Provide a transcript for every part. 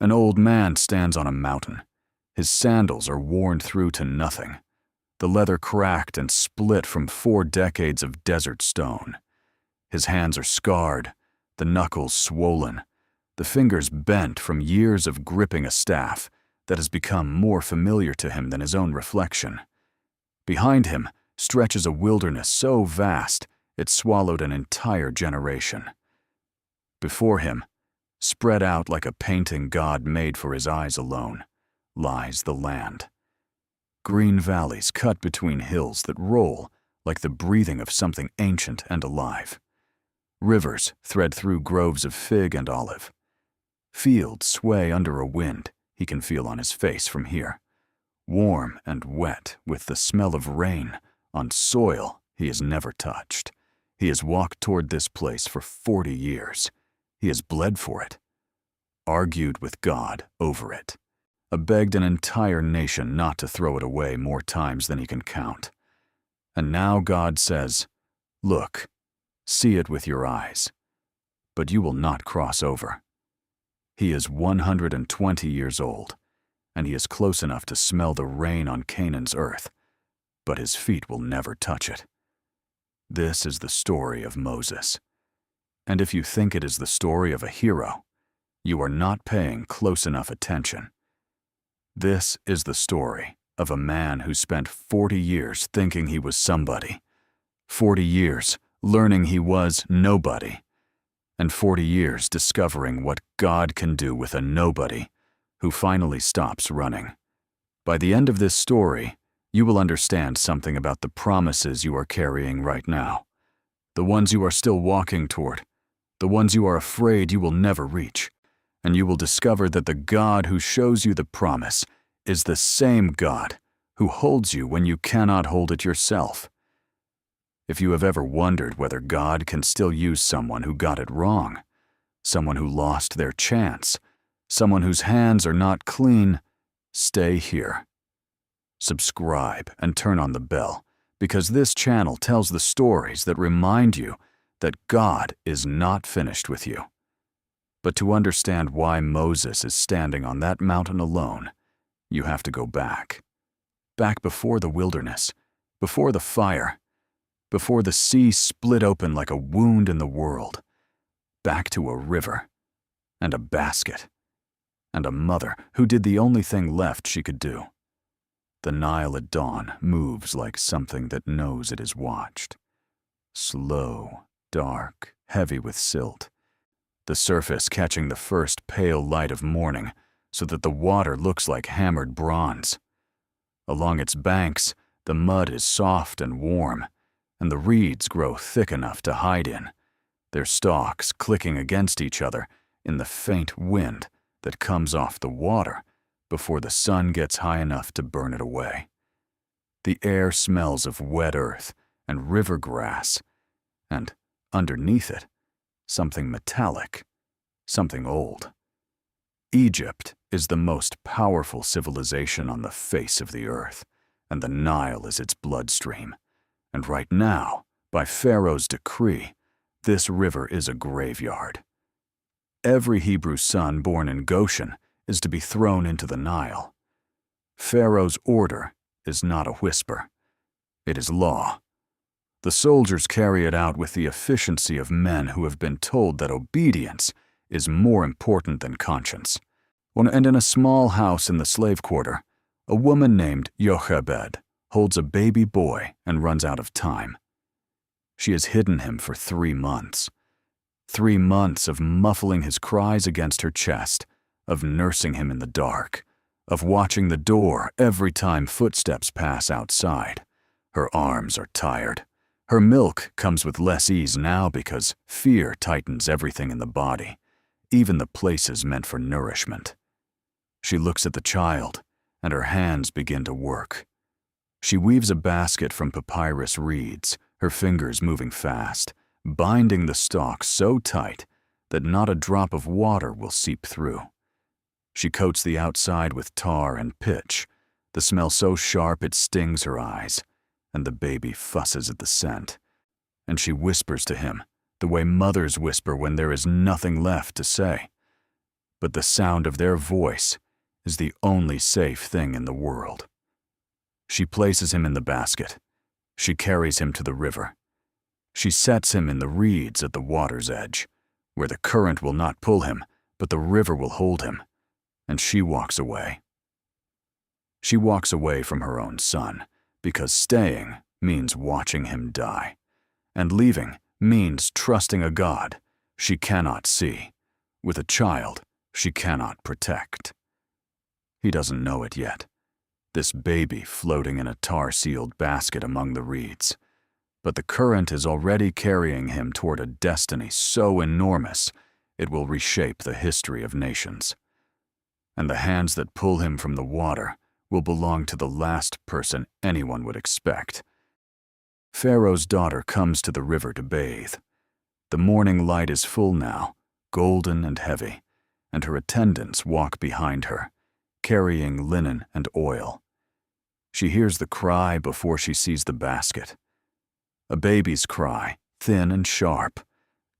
An old man stands on a mountain. His sandals are worn through to nothing. The leather cracked and split from 4 decades of desert stone. His hands are scarred, the knuckles swollen, the fingers bent from years of gripping a staff that has become more familiar to him than his own reflection. Behind him stretches a wilderness so vast it swallowed an entire generation. Before him, spread out like a painting God made for his eyes alone, lies the land. Green valleys cut between hills that roll like the breathing of something ancient and alive. Rivers thread through groves of fig and olive. Fields sway under a wind he can feel on his face from here, warm and wet with the smell of rain on soil he has never touched. He has walked toward this place for 40 years. He has bled for it, argued with God over it, begged an entire nation not to throw it away more times than he can count. And now God says, "Look, see it with your eyes, but you will not cross over." He is 120 years old, and he is close enough to smell the rain on Canaan's earth, but his feet will never touch it. This is the story of Moses. And if you think it is the story of a hero, you are not paying close enough attention. This is the story of a man who spent 40 years thinking he was somebody, 40 years learning he was nobody, and 40 years discovering what God can do with a nobody who finally stops running. By the end of this story, you will understand something about the promises you are carrying right now, the ones you are still walking toward, the ones you are afraid you will never reach, and you will discover that the God who shows you the promise is the same God who holds you when you cannot hold it yourself. If you have ever wondered whether God can still use someone who got it wrong, someone who lost their chance, someone whose hands are not clean, stay here. Subscribe and turn on the bell, because this channel tells the stories that remind you that God is not finished with you. But to understand why Moses is standing on that mountain alone, you have to go back. Back before the wilderness, before the fire, before the sea split open like a wound in the world. Back to a river, and a basket, and a mother who did the only thing left she could do. The Nile at dawn moves like something that knows it is watched. Slow, dark, heavy with silt. The surface catching the first pale light of morning so that the water looks like hammered bronze. Along its banks, the mud is soft and warm, and the reeds grow thick enough to hide in, their stalks clicking against each other in the faint wind that comes off the water before the sun gets high enough to burn it away. The air smells of wet earth and river grass, and underneath it, something metallic, something old. Egypt is the most powerful civilization on the face of the earth, and the Nile is its bloodstream. And right now, by Pharaoh's decree, this river is a graveyard. Every Hebrew son born in Goshen is to be thrown into the Nile. Pharaoh's order is not a whisper. It is law. The soldiers carry it out with the efficiency of men who have been told that obedience is more important than conscience. And in a small house in the slave quarter, a woman named Jochebed holds a baby boy and runs out of time. She has hidden him for 3 months. 3 months of muffling his cries against her chest, of nursing him in the dark, of watching the door every time footsteps pass outside. Her arms are tired. Her milk comes with less ease now because fear tightens everything in the body, even the places meant for nourishment. She looks at the child, and her hands begin to work. She weaves a basket from papyrus reeds, her fingers moving fast, binding the stalks so tight that not a drop of water will seep through. She coats the outside with tar and pitch, the smell so sharp it stings her eyes, and the baby fusses at the scent. And she whispers to him, the way mothers whisper when there is nothing left to say. but the sound of their voice is the only safe thing in the world. She places him in the basket. She carries him to the river. She sets him in the reeds at the water's edge, where the current will not pull him, but the river will hold him, and she walks away. She walks away from her own son, because staying means watching him die, and leaving means trusting a God she cannot see, with a child she cannot protect. He doesn't know it yet, this baby floating in a tar-sealed basket among the reeds, but the current is already carrying him toward a destiny so enormous it will reshape the history of nations. And the hands that pull him from the water will belong to the last person anyone would expect. Pharaoh's daughter comes to the river to bathe. The morning light is full now, golden and heavy, and her attendants walk behind her, carrying linen and oil. She hears the cry before she sees the basket. A baby's cry, thin and sharp,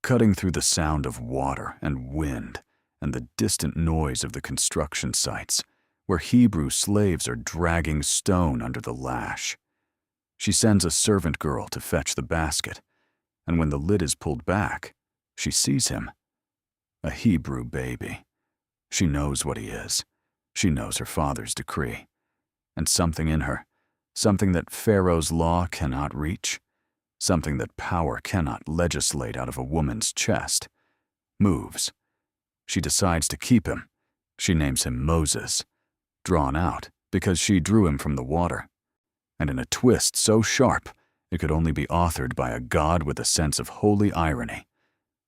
cutting through the sound of water and wind and the distant noise of the construction sites, where Hebrew slaves are dragging stone under the lash. She sends a servant girl to fetch the basket, and when the lid is pulled back, she sees him. A Hebrew baby. She knows what he is. She knows her father's decree. And something in her, something that Pharaoh's law cannot reach, something that power cannot legislate out of a woman's chest, moves. She decides to keep him. She names him Moses, drawn out because she drew him from the water. And in a twist so sharp it could only be authored by a god with a sense of holy irony,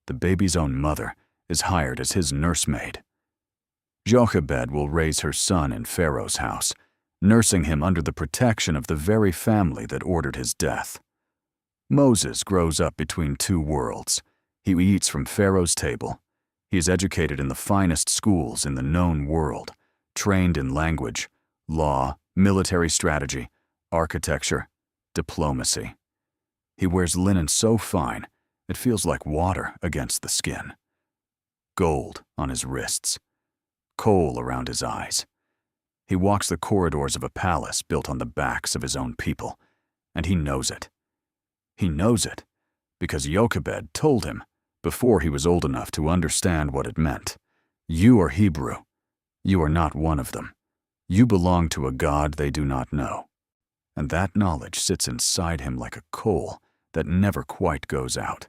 the baby's own mother is hired as his nursemaid. Jochebed will raise her son in Pharaoh's house, nursing him under the protection of the very family that ordered his death. Moses grows up between two worlds. He eats from Pharaoh's table. He is educated in the finest schools in the known world, trained in language, law, military strategy, architecture, diplomacy. He wears linen so fine, it feels like water against the skin. Gold on his wrists. Coal around his eyes. He walks the corridors of a palace built on the backs of his own people, and he knows it. He knows it because Jochebed told him before he was old enough to understand what it meant. You are Hebrew. You are not one of them. You belong to a God they do not know. And that knowledge sits inside him like a coal that never quite goes out,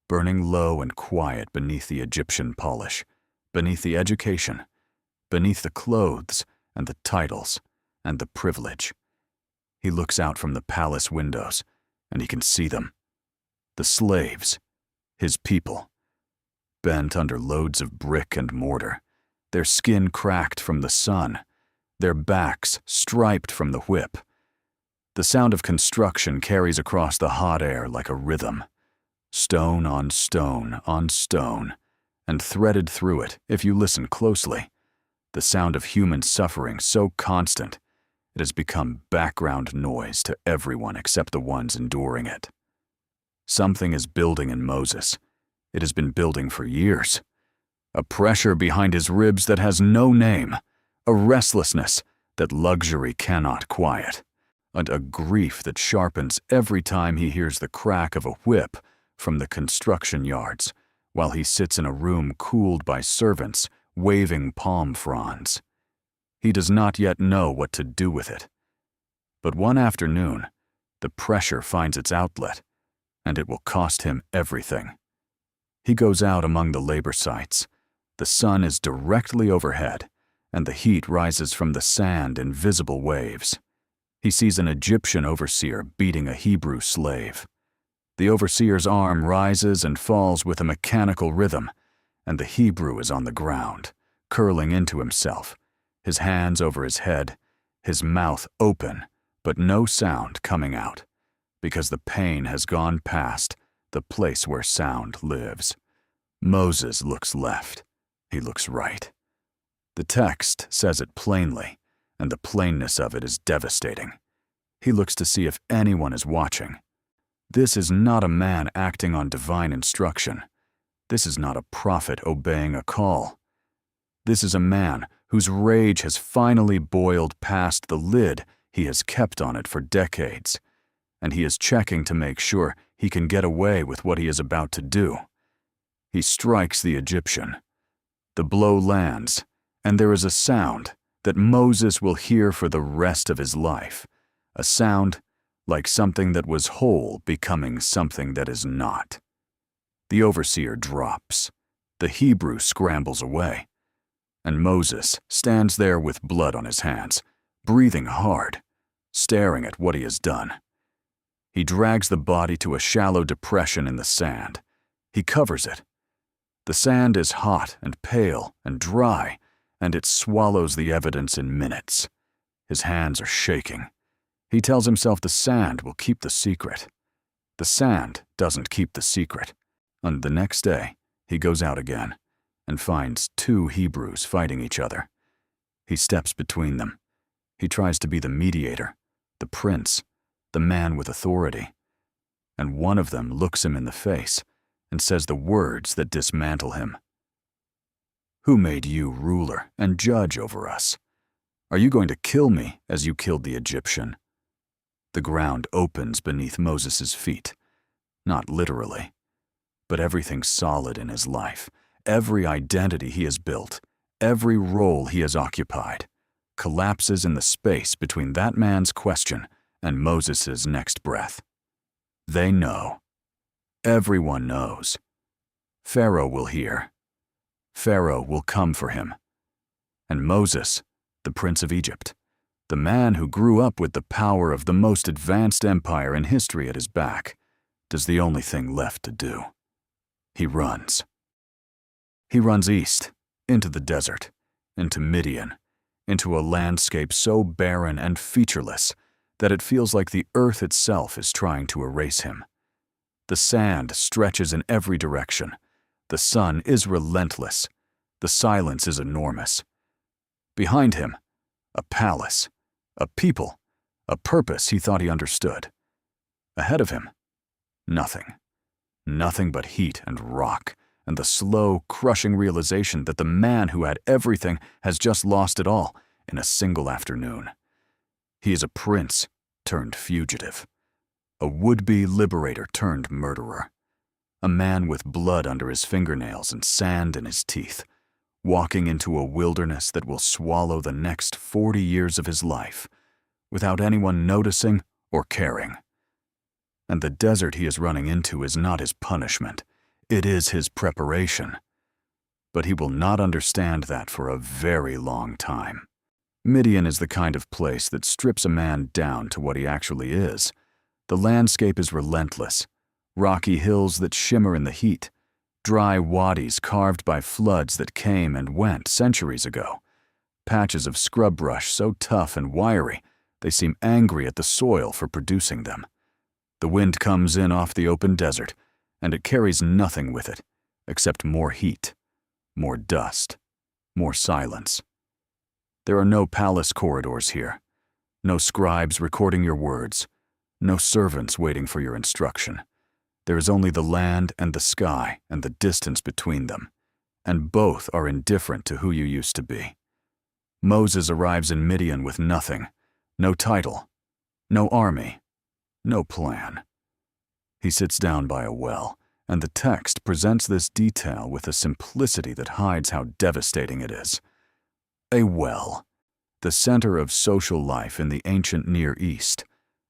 burning low and quiet beneath the Egyptian polish, beneath the education, beneath the clothes and the titles and the privilege. He looks out from the palace windows, and he can see them. The slaves, his people, bent under loads of brick and mortar, their skin cracked from the sun, their backs striped from the whip. The sound of construction carries across the hot air like a rhythm, stone on stone on stone, and threaded through it, if you listen closely, the sound of human suffering so constant it has become background noise to everyone except the ones enduring it. Something is building in Moses. It has been building for years. A pressure behind his ribs that has no name, a restlessness that luxury cannot quiet, and a grief that sharpens every time he hears the crack of a whip from the construction yards, while he sits in a room cooled by servants waving palm fronds. He does not yet know what to do with it. But one afternoon, the pressure finds its outlet, and it will cost him everything. He goes out among the labor sites. The sun is directly overhead, and the heat rises from the sand in visible waves. He sees an Egyptian overseer beating a Hebrew slave. The overseer's arm rises and falls with a mechanical rhythm, and the Hebrew is on the ground, curling into himself, his hands over his head, his mouth open, but no sound coming out, because the pain has gone past the place where sound lives. Moses looks left. He looks right. The text says it plainly, and the plainness of it is devastating. He looks to see if anyone is watching. This is not a man acting on divine instruction. This is not a prophet obeying a call. This is a man whose rage has finally boiled past the lid he has kept on it for decades, and he is checking to make sure he can get away with what he is about to do. He strikes the Egyptian. The blow lands, and there is a sound that Moses will hear for the rest of his life, a sound like something that was whole becoming something that is not. The overseer drops. The Hebrew scrambles away, and Moses stands there with blood on his hands, breathing hard, staring at what he has done. He drags the body to a shallow depression in the sand. He covers it. The sand is hot and pale and dry, and it swallows the evidence in minutes. His hands are shaking. He tells himself the sand will keep the secret. The sand doesn't keep the secret. And the next day, he goes out again and finds two Hebrews fighting each other. He steps between them. He tries to be the mediator, the prince, the man with authority. And one of them looks him in the face and says the words that dismantle him. "Who made you ruler and judge over us? Are you going to kill me as you killed the Egyptian?" The ground opens beneath Moses' feet, not literally, but everything solid in his life, every identity he has built, every role he has occupied, collapses in the space between that man's question and Moses' next breath. They know. Everyone knows. Pharaoh will hear. Pharaoh will come for him. And Moses, the prince of Egypt, the man who grew up with the power of the most advanced empire in history at his back, does the only thing left to do. He runs. He runs east, into the desert, into Midian, into a landscape so barren and featureless that it feels like the earth itself is trying to erase him. The sand stretches in every direction. The sun is relentless. The silence is enormous. Behind him, a palace, a people, a purpose he thought he understood. Ahead of him, nothing. Nothing but heat and rock, and the slow, crushing realization that the man who had everything has just lost it all in a single afternoon. He is a prince turned fugitive, a would-be liberator turned murderer, a man with blood under his fingernails and sand in his teeth, walking into a wilderness that will swallow the next 40 years of his life without anyone noticing or caring. And the desert he is running into is not his punishment, it is his preparation. But he will not understand that for a very long time. Midian is the kind of place that strips a man down to what he actually is. The landscape is relentless, rocky hills that shimmer in the heat, dry wadis carved by floods that came and went centuries ago, patches of scrub brush so tough and wiry they seem angry at the soil for producing them. The wind comes in off the open desert, and it carries nothing with it except more heat, more dust, more silence. There are no palace corridors here, no scribes recording your words, no servants waiting for your instruction. There is only the land and the sky and the distance between them, and both are indifferent to who you used to be. Moses arrives in Midian with nothing, no title, no army, no plan. He sits down by a well, and the text presents this detail with a simplicity that hides how devastating it is. A well, the center of social life in the ancient Near East,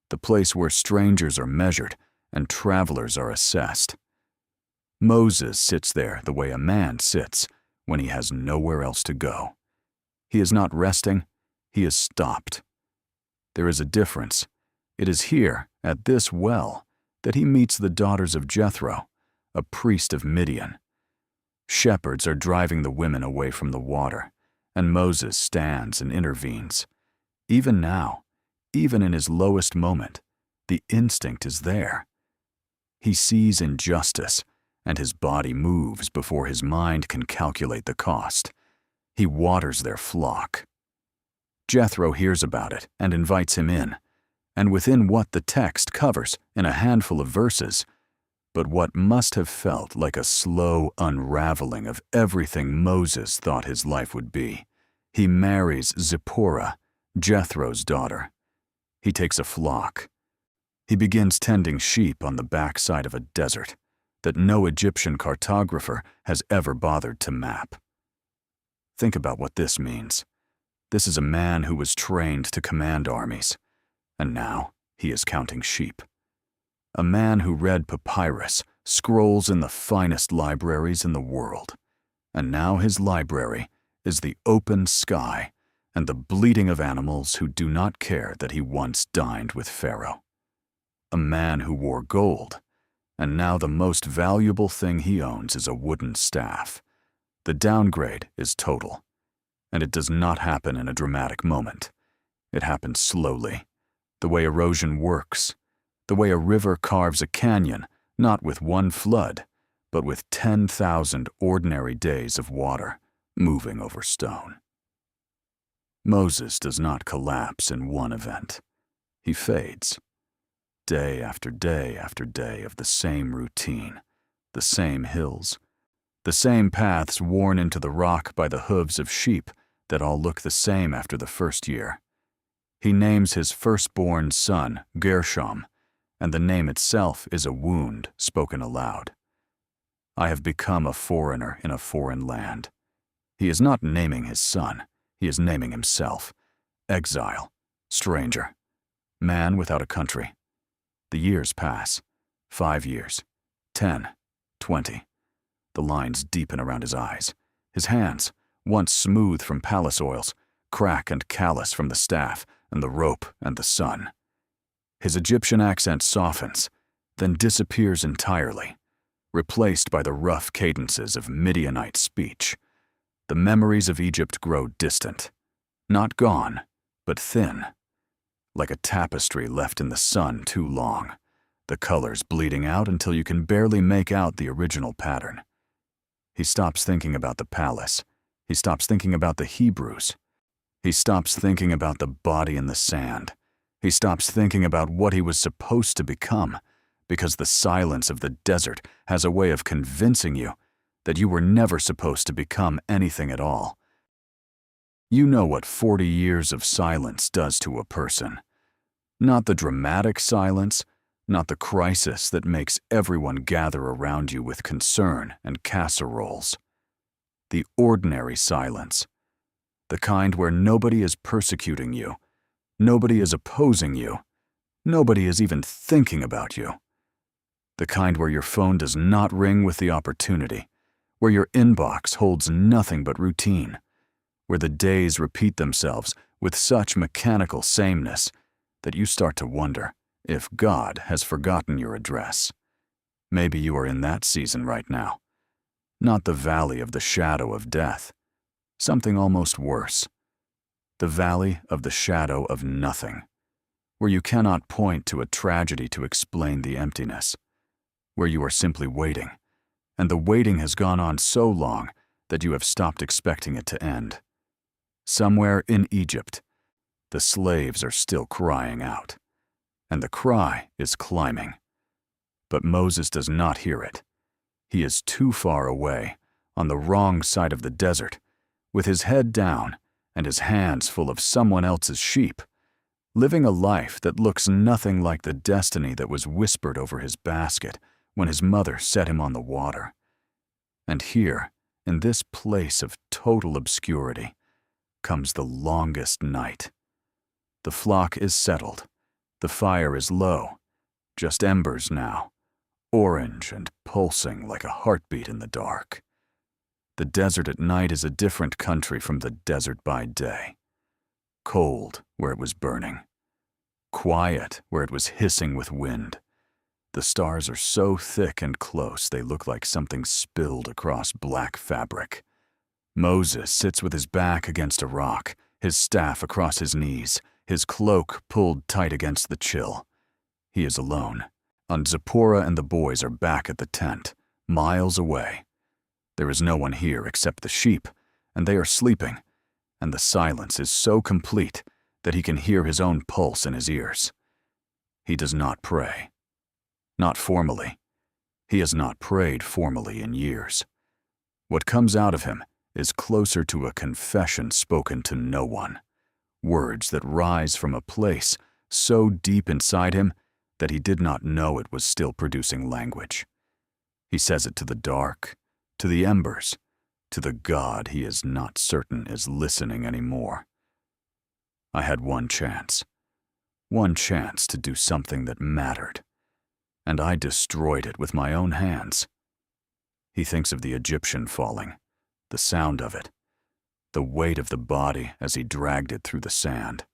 the place where strangers are measured and travelers are assessed. Moses sits there the way a man sits when he has nowhere else to go. He is not resting, he is stopped. There is a difference. It is here, at this well, that he meets the daughters of Jethro, a priest of Midian. Shepherds are driving the women away from the water, and Moses stands and intervenes. Even now, even in his lowest moment, the instinct is there. He sees injustice, and his body moves before his mind can calculate the cost. He waters their flock. Jethro hears about it and invites him in, and within what the text covers in a handful of verses, but what must have felt like a slow unraveling of everything Moses thought his life would be. He marries Zipporah, Jethro's daughter. He takes a flock. He begins tending sheep on the backside of a desert that no Egyptian cartographer has ever bothered to map. Think about what this means. This is a man who was trained to command armies, and now he is counting sheep. A man who read papyrus, scrolls in the finest libraries in the world, and now his library is the open sky and the bleating of animals who do not care that he once dined with Pharaoh. A man who wore gold, and now the most valuable thing he owns is a wooden staff. The downgrade is total, and it does not happen in a dramatic moment. It happens slowly, the way erosion works, the way a river carves a canyon, not with one flood, but with 10,000 ordinary days of water moving over stone. Moses does not collapse in one event. He fades. Day after day after day of the same routine, the same hills, the same paths worn into the rock by the hooves of sheep that all look the same after the first year. He names his firstborn son Gershom, and the name itself is a wound spoken aloud. I have become a foreigner in a foreign land. He is not naming his son, he is naming himself. Exile, stranger, man without a country. The years pass. 5 years, 10, 20. The lines deepen around his eyes. His hands, once smooth from palace oils, crack and callous from the staff and the rope and the sun. His Egyptian accent softens, then disappears entirely, replaced by the rough cadences of Midianite speech. The memories of Egypt grow distant, not gone, but thin, like a tapestry left in the sun too long, the colors bleeding out until you can barely make out the original pattern. He stops thinking about the palace. He stops thinking about the Hebrews. He stops thinking about the body in the sand. He stops thinking about what he was supposed to become, because the silence of the desert has a way of convincing you that you were never supposed to become anything at all. You know what 40 years of silence does to a person. Not the dramatic silence, not the crisis that makes everyone gather around you with concern and casseroles. The ordinary silence. The kind where nobody is persecuting you, nobody is opposing you, nobody is even thinking about you. The kind where your phone does not ring with the opportunity, where your inbox holds nothing but routine, where the days repeat themselves with such mechanical sameness that you start to wonder if God has forgotten your address. Maybe you are in that season right now. Not the valley of the shadow of death. Something almost worse. The valley of the shadow of nothing, where you cannot point to a tragedy to explain the emptiness, where you are simply waiting, and the waiting has gone on so long that you have stopped expecting it to end. Somewhere in Egypt, the slaves are still crying out, and the cry is climbing. But Moses does not hear it. He is too far away, on the wrong side of the desert, with his head down and his hands full of someone else's sheep, living a life that looks nothing like the destiny that was whispered over his basket when his mother set him on the water. And here, in this place of total obscurity, comes the longest night. The flock is settled. The fire is low, just embers now, orange and pulsing like a heartbeat in the dark. The desert at night is a different country from the desert by day. Cold where it was burning. Quiet where it was hissing with wind. The stars are so thick and close they look like something spilled across black fabric. Moses sits with his back against a rock, his staff across his knees, his cloak pulled tight against the chill. He is alone, and Zipporah and the boys are back at the tent, miles away. There is no one here except the sheep, and they are sleeping, and the silence is so complete that he can hear his own pulse in his ears. He does not pray. Not formally. He has not prayed formally in years. What comes out of him is closer to a confession spoken to no one, words that rise from a place so deep inside him that he did not know it was still producing language. He says it to the dark, to the embers, to the God he is not certain is listening anymore. I had one chance to do something that mattered, and I destroyed it with my own hands. He thinks of the Egyptian falling, the sound of it, the weight of the body as he dragged it through the sand.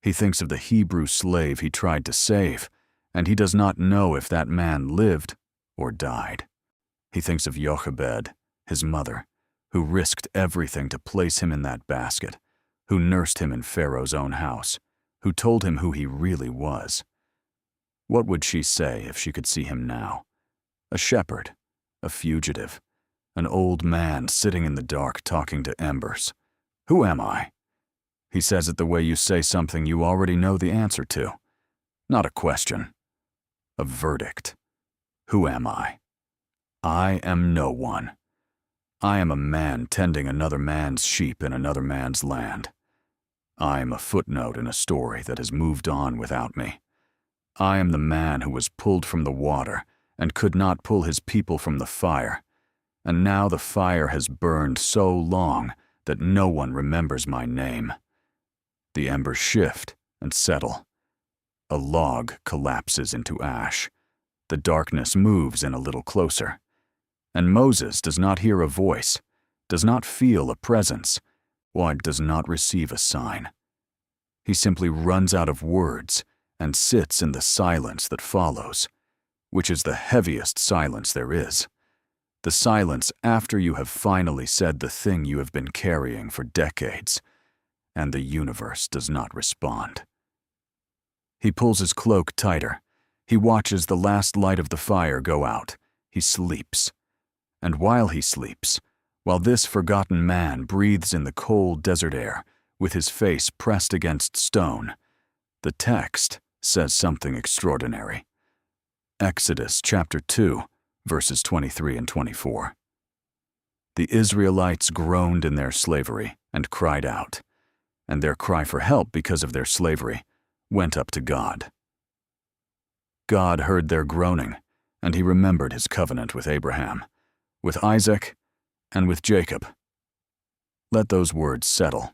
He thinks of the Hebrew slave he tried to save, and he does not know if that man lived or died. He thinks of Jochebed, his mother, who risked everything to place him in that basket, who nursed him in Pharaoh's own house, who told him who he really was. What would she say if she could see him now? A shepherd, a fugitive, an old man sitting in the dark talking to embers. Who am I? He says it the way you say something you already know the answer to. Not a question. A verdict. Who am I? I am no one. I am a man tending another man's sheep in another man's land. I am a footnote in a story that has moved on without me. I am the man who was pulled from the water and could not pull his people from the fire, and now the fire has burned so long that no one remembers my name. The embers shift and settle. A log collapses into ash. The darkness moves in a little closer. And Moses does not hear a voice, does not feel a presence, does not receive a sign. He simply runs out of words and sits in the silence that follows, which is the heaviest silence there is. The silence after you have finally said the thing you have been carrying for decades, and the universe does not respond. He pulls his cloak tighter. He watches the last light of the fire go out. He sleeps. And while he sleeps, while this forgotten man breathes in the cold desert air with his face pressed against stone, the text says something extraordinary. Exodus chapter 2, verses 23 and 24. The Israelites groaned in their slavery and cried out, and their cry for help because of their slavery went up to God. God heard their groaning, and he remembered his covenant with Abraham, with Isaac, and with Jacob. Let those words settle.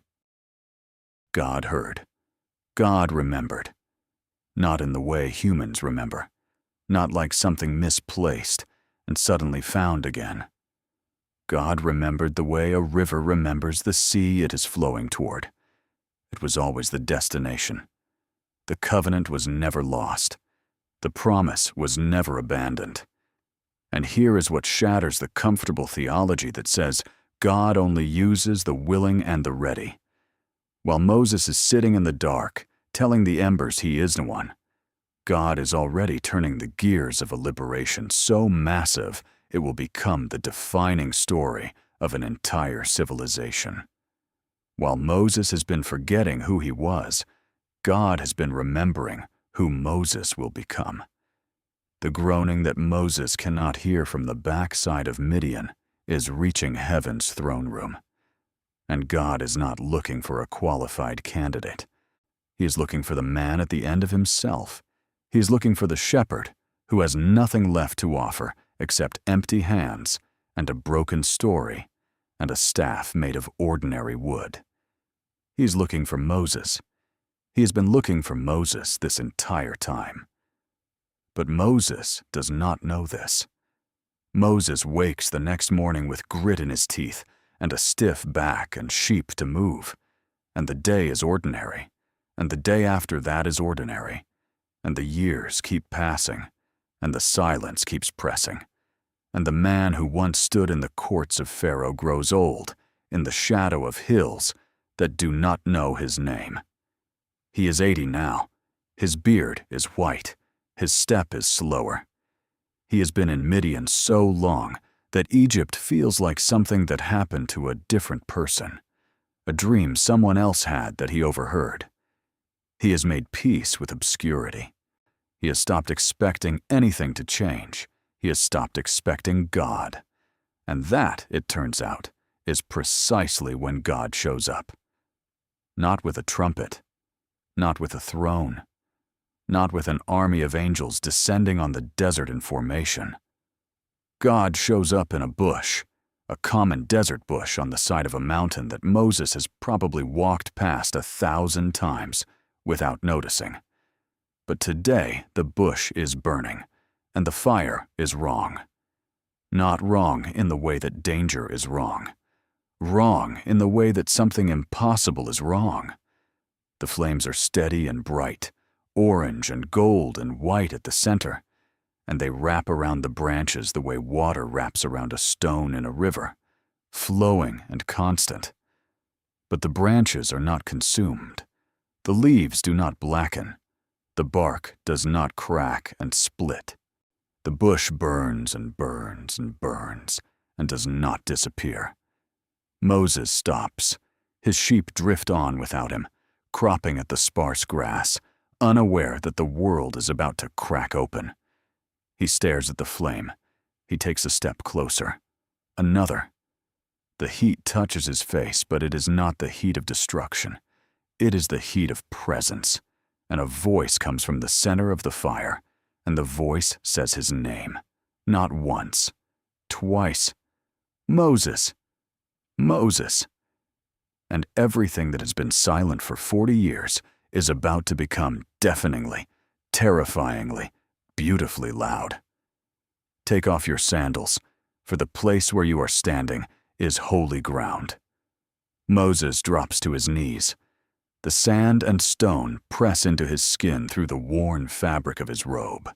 God heard. God remembered. Not in the way humans remember, not like something misplaced and suddenly found again. God remembered the way a river remembers the sea it is flowing toward. It was always the destination. The covenant was never lost. The promise was never abandoned. And here is what shatters the comfortable theology that says God only uses the willing and the ready. While Moses is sitting in the dark, telling the embers he is one, God is already turning the gears of a liberation so massive it will become the defining story of an entire civilization. While Moses has been forgetting who he was, God has been remembering who Moses will become. The groaning that Moses cannot hear from the backside of Midian is reaching heaven's throne room. And God is not looking for a qualified candidate. He is looking for the man at the end of himself. He is looking for the shepherd who has nothing left to offer except empty hands and a broken story and a staff made of ordinary wood. He is looking for Moses. He has been looking for Moses this entire time. But Moses does not know this. Moses wakes the next morning with grit in his teeth and a stiff back and sheep to move. And the day is ordinary, and the day after that is ordinary, and the years keep passing, and the silence keeps pressing, and the man who once stood in the courts of Pharaoh grows old in the shadow of hills that do not know his name. He is 80 now. His beard is white. His step is slower. He has been in Midian so long that Egypt feels like something that happened to a different person, a dream someone else had that he overheard. He has made peace with obscurity. He has stopped expecting anything to change. he has stopped expecting God. And that, it turns out, is precisely when God shows up. Not with a trumpet, not with a throne, not with an army of angels descending on the desert in formation. God shows up in a bush, a common desert bush on the side of a mountain that Moses has probably walked past 1,000 times without noticing. But today the bush is burning, and the fire is wrong. Not wrong in the way that danger is wrong. Wrong in the way that something impossible is wrong. The flames are steady and bright, orange and gold and white at the center, and they wrap around the branches the way water wraps around a stone in a river, flowing and constant. But the branches are not consumed. The leaves do not blacken. The bark does not crack and split. The bush burns and burns and burns and does not disappear. Moses stops. His sheep drift on without him, cropping at the sparse grass, unaware that the world is about to crack open. He stares at the flame. He takes a step closer. Another. The heat touches his face, but it is not the heat of destruction. It is the heat of presence. And a voice comes from the center of the fire, and the voice says his name. Not once. Twice. Moses. Moses. And everything that has been silent for 40 years is about to become deafeningly, terrifyingly, beautifully loud. Take off your sandals, for the place where you are standing is holy ground. Moses drops to his knees. The sand and stone press into his skin through the worn fabric of his robe.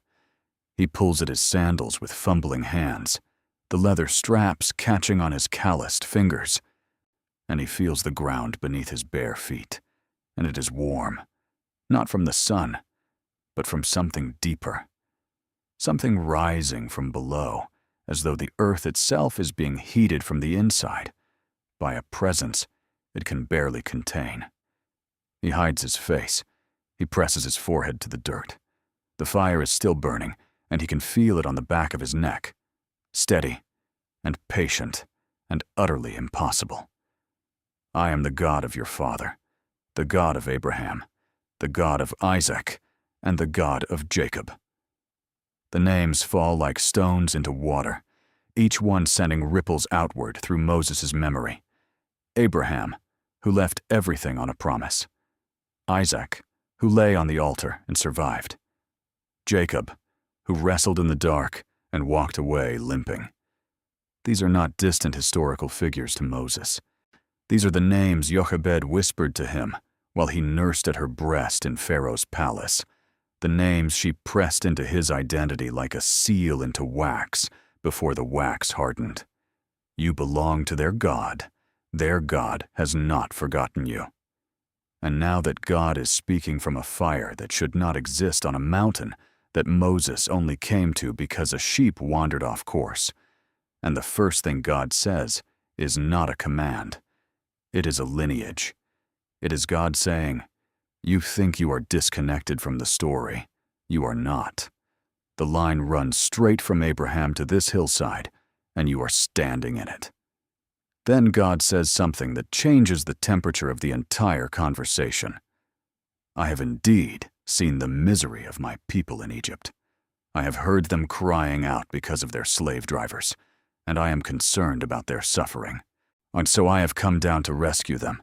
He pulls at his sandals with fumbling hands, the leather straps catching on his calloused fingers, and he feels the ground beneath his bare feet, and it is warm, not from the sun, but from something deeper, something rising from below, as though the earth itself is being heated from the inside by a presence it can barely contain. He hides his face. He presses his forehead to the dirt. The fire is still burning, and he can feel it on the back of his neck. Steady and patient and utterly impossible. I am the God of your father, the God of Abraham, the God of Isaac, and the God of Jacob. The names fall like stones into water, each one sending ripples outward through Moses' memory. Abraham, who left everything on a promise. Isaac, who lay on the altar and survived. Jacob, who wrestled in the dark and walked away limping. These are not distant historical figures to Moses. These are the names Jochebed whispered to him while he nursed at her breast in Pharaoh's palace, the names she pressed into his identity like a seal into wax before the wax hardened. You belong to their God. Their God has not forgotten you. And now that God is speaking from a fire that should not exist on a mountain that Moses only came to because a sheep wandered off course, and the first thing God says is not a command. It is a lineage. It is God saying, you think you are disconnected from the story. You are not. The line runs straight from Abraham to this hillside, and you are standing in it. Then God says something that changes the temperature of the entire conversation. I have indeed seen the misery of my people in Egypt. I have heard them crying out because of their slave drivers, and I am concerned about their suffering. And so I have come down to rescue them,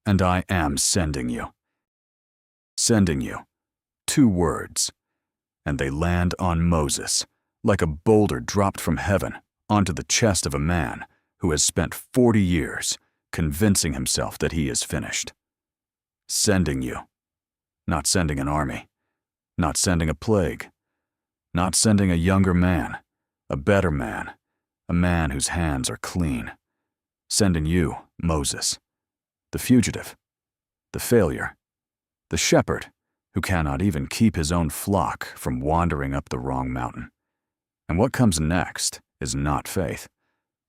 and I am sending you. Sending you. 2 words. And they land on Moses, like a boulder dropped from heaven onto the chest of a man who has spent 40 years convincing himself that he is finished. Sending you. Not sending an army. Not sending a plague. Not sending a younger man, a better man, a man whose hands are clean. Sending you, Moses, the fugitive, the failure, the shepherd who cannot even keep his own flock from wandering up the wrong mountain. And what comes next is not faith.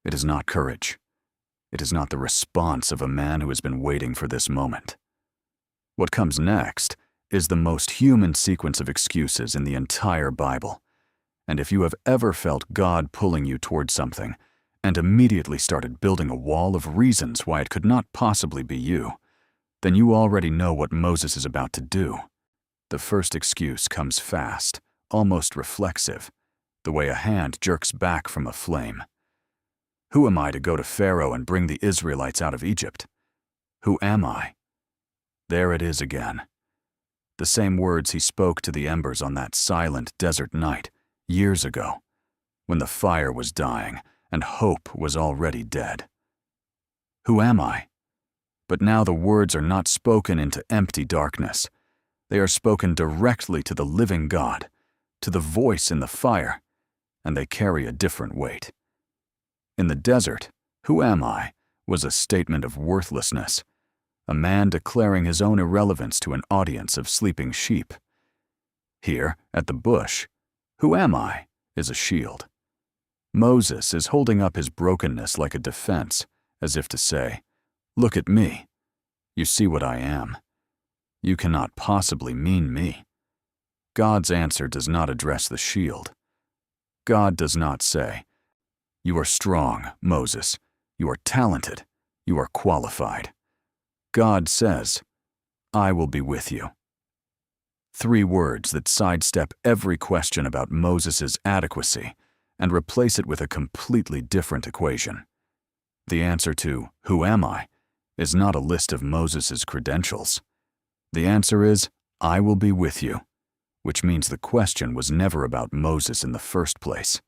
It is not courage. It is not the response of a man who has been waiting for this moment. What comes next is the most human sequence of excuses in the entire Bible, And if you have ever felt God pulling you toward something and immediately started building a wall of reasons why it could not possibly be you, then you already know what Moses is about to do. The first excuse comes fast, almost reflexive, the way a hand jerks back from a flame. Who am I to go to Pharaoh and bring the Israelites out of Egypt? Who am I? There it is again. The same words he spoke to the embers on that silent desert night, years ago, when the fire was dying and hope was already dead. Who am I? But now the words are not spoken into empty darkness. They are spoken directly to the living God, to the voice in the fire, and they carry a different weight. In the desert, "Who am I?" was a statement of worthlessness, a man declaring his own irrelevance to an audience of sleeping sheep. Here, at the bush, "Who am I?" is a shield. Moses is holding up his brokenness like a defense, as if to say, "Look at me. You see what I am. You cannot possibly mean me." God's answer does not address the shield. God does not say, "You are strong, Moses. You are talented. You are qualified." God says, "I will be with you." 3 words that sidestep every question about Moses' adequacy and replace it with a completely different equation. The answer to "Who am I?" is not a list of Moses' credentials. The answer is, "I will be with you," which means the question was never about Moses in the first place.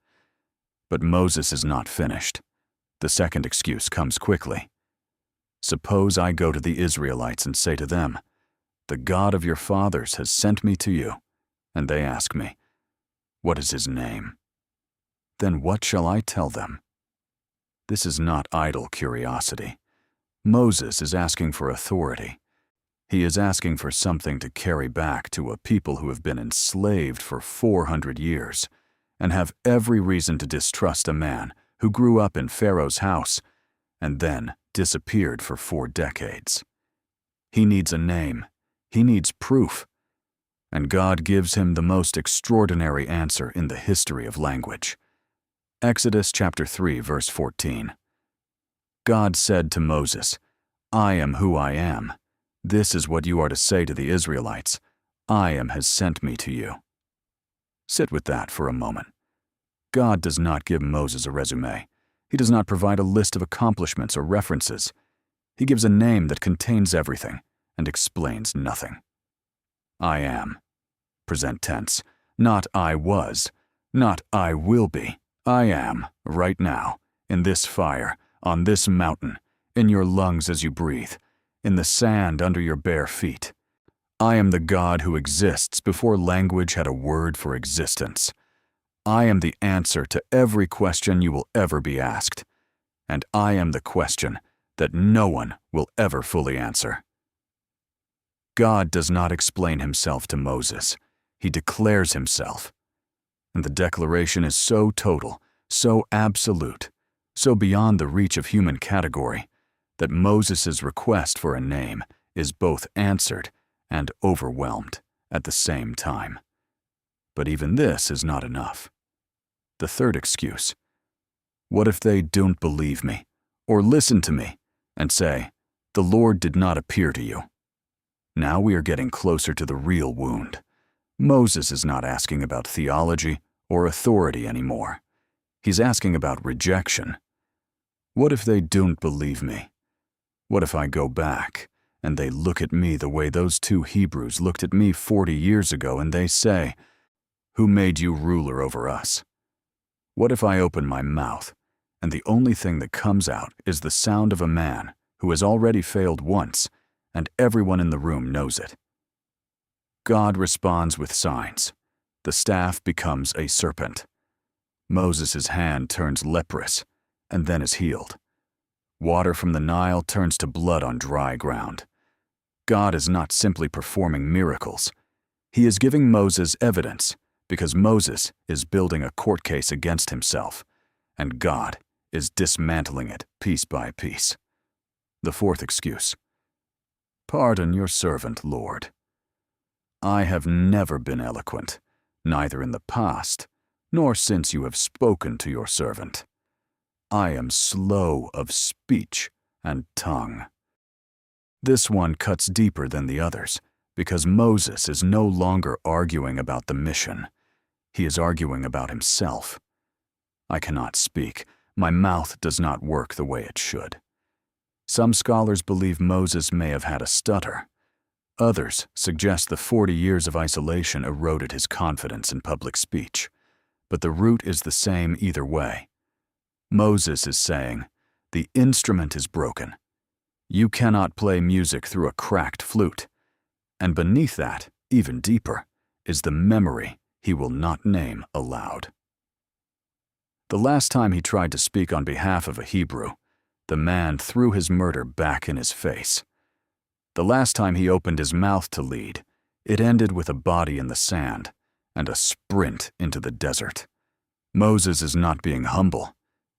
But Moses is not finished. The second excuse comes quickly. Suppose I go to the Israelites and say to them, "The God of your fathers has sent me to you," and they ask me, "What is his name?" Then what shall I tell them? This is not idle curiosity. Moses is asking for authority. He is asking for something to carry back to a people who have been enslaved for 400 years and have every reason to distrust a man who grew up in Pharaoh's house and then disappeared for 4 decades. He needs a name. He needs proof. And God gives him the most extraordinary answer in the history of language. Exodus chapter 3, verse 14. God said to Moses, "I am who I am. This is what you are to say to the Israelites. I am has sent me to you." Sit with that for a moment. God does not give Moses a resume. He does not provide a list of accomplishments or references. He gives a name that contains everything and explains nothing. I am. Present tense. Not I was. Not I will be. I am, right now, in this fire, on this mountain, in your lungs as you breathe, in the sand under your bare feet. I am the God who exists before language had a word for existence. I am the answer to every question you will ever be asked, and I am the question that no one will ever fully answer. God does not explain himself to Moses. He declares himself. And the declaration is so total, so absolute, so beyond the reach of human category, that Moses' request for a name is both answered and overwhelmed at the same time. But even this is not enough. The third excuse. What if they don't believe me, or listen to me, and say, "The Lord did not appear to you"? Now we are getting closer to the real wound. Moses is not asking about theology or authority anymore. He's asking about rejection. What if they don't believe me? What if I go back and they look at me the way those 2 Hebrews looked at me 40 years ago and they say, "Who made you ruler over us?" What if I open my mouth and the only thing that comes out is the sound of a man who has already failed once and everyone in the room knows it? God responds with signs. The staff becomes a serpent. Moses' hand turns leprous and then is healed. Water from the Nile turns to blood on dry ground. God is not simply performing miracles. He is giving Moses evidence because Moses is building a court case against himself, and God is dismantling it piece by piece. The fourth excuse. Pardon your servant, Lord. I have never been eloquent, neither in the past nor since you have spoken to your servant. I am slow of speech and tongue." This one cuts deeper than the others, because Moses is no longer arguing about the mission. He is arguing about himself. "I cannot speak. My mouth does not work the way it should." Some scholars believe Moses may have had a stutter. Others suggest the 40 years of isolation eroded his confidence in public speech. But the root is the same either way. Moses is saying, "The instrument is broken. You cannot play music through a cracked flute." And beneath that, even deeper, is the memory he will not name aloud. The last time he tried to speak on behalf of a Hebrew, the man threw his murder back in his face. The last time he opened his mouth to lead, it ended with a body in the sand and a sprint into the desert. Moses is not being humble.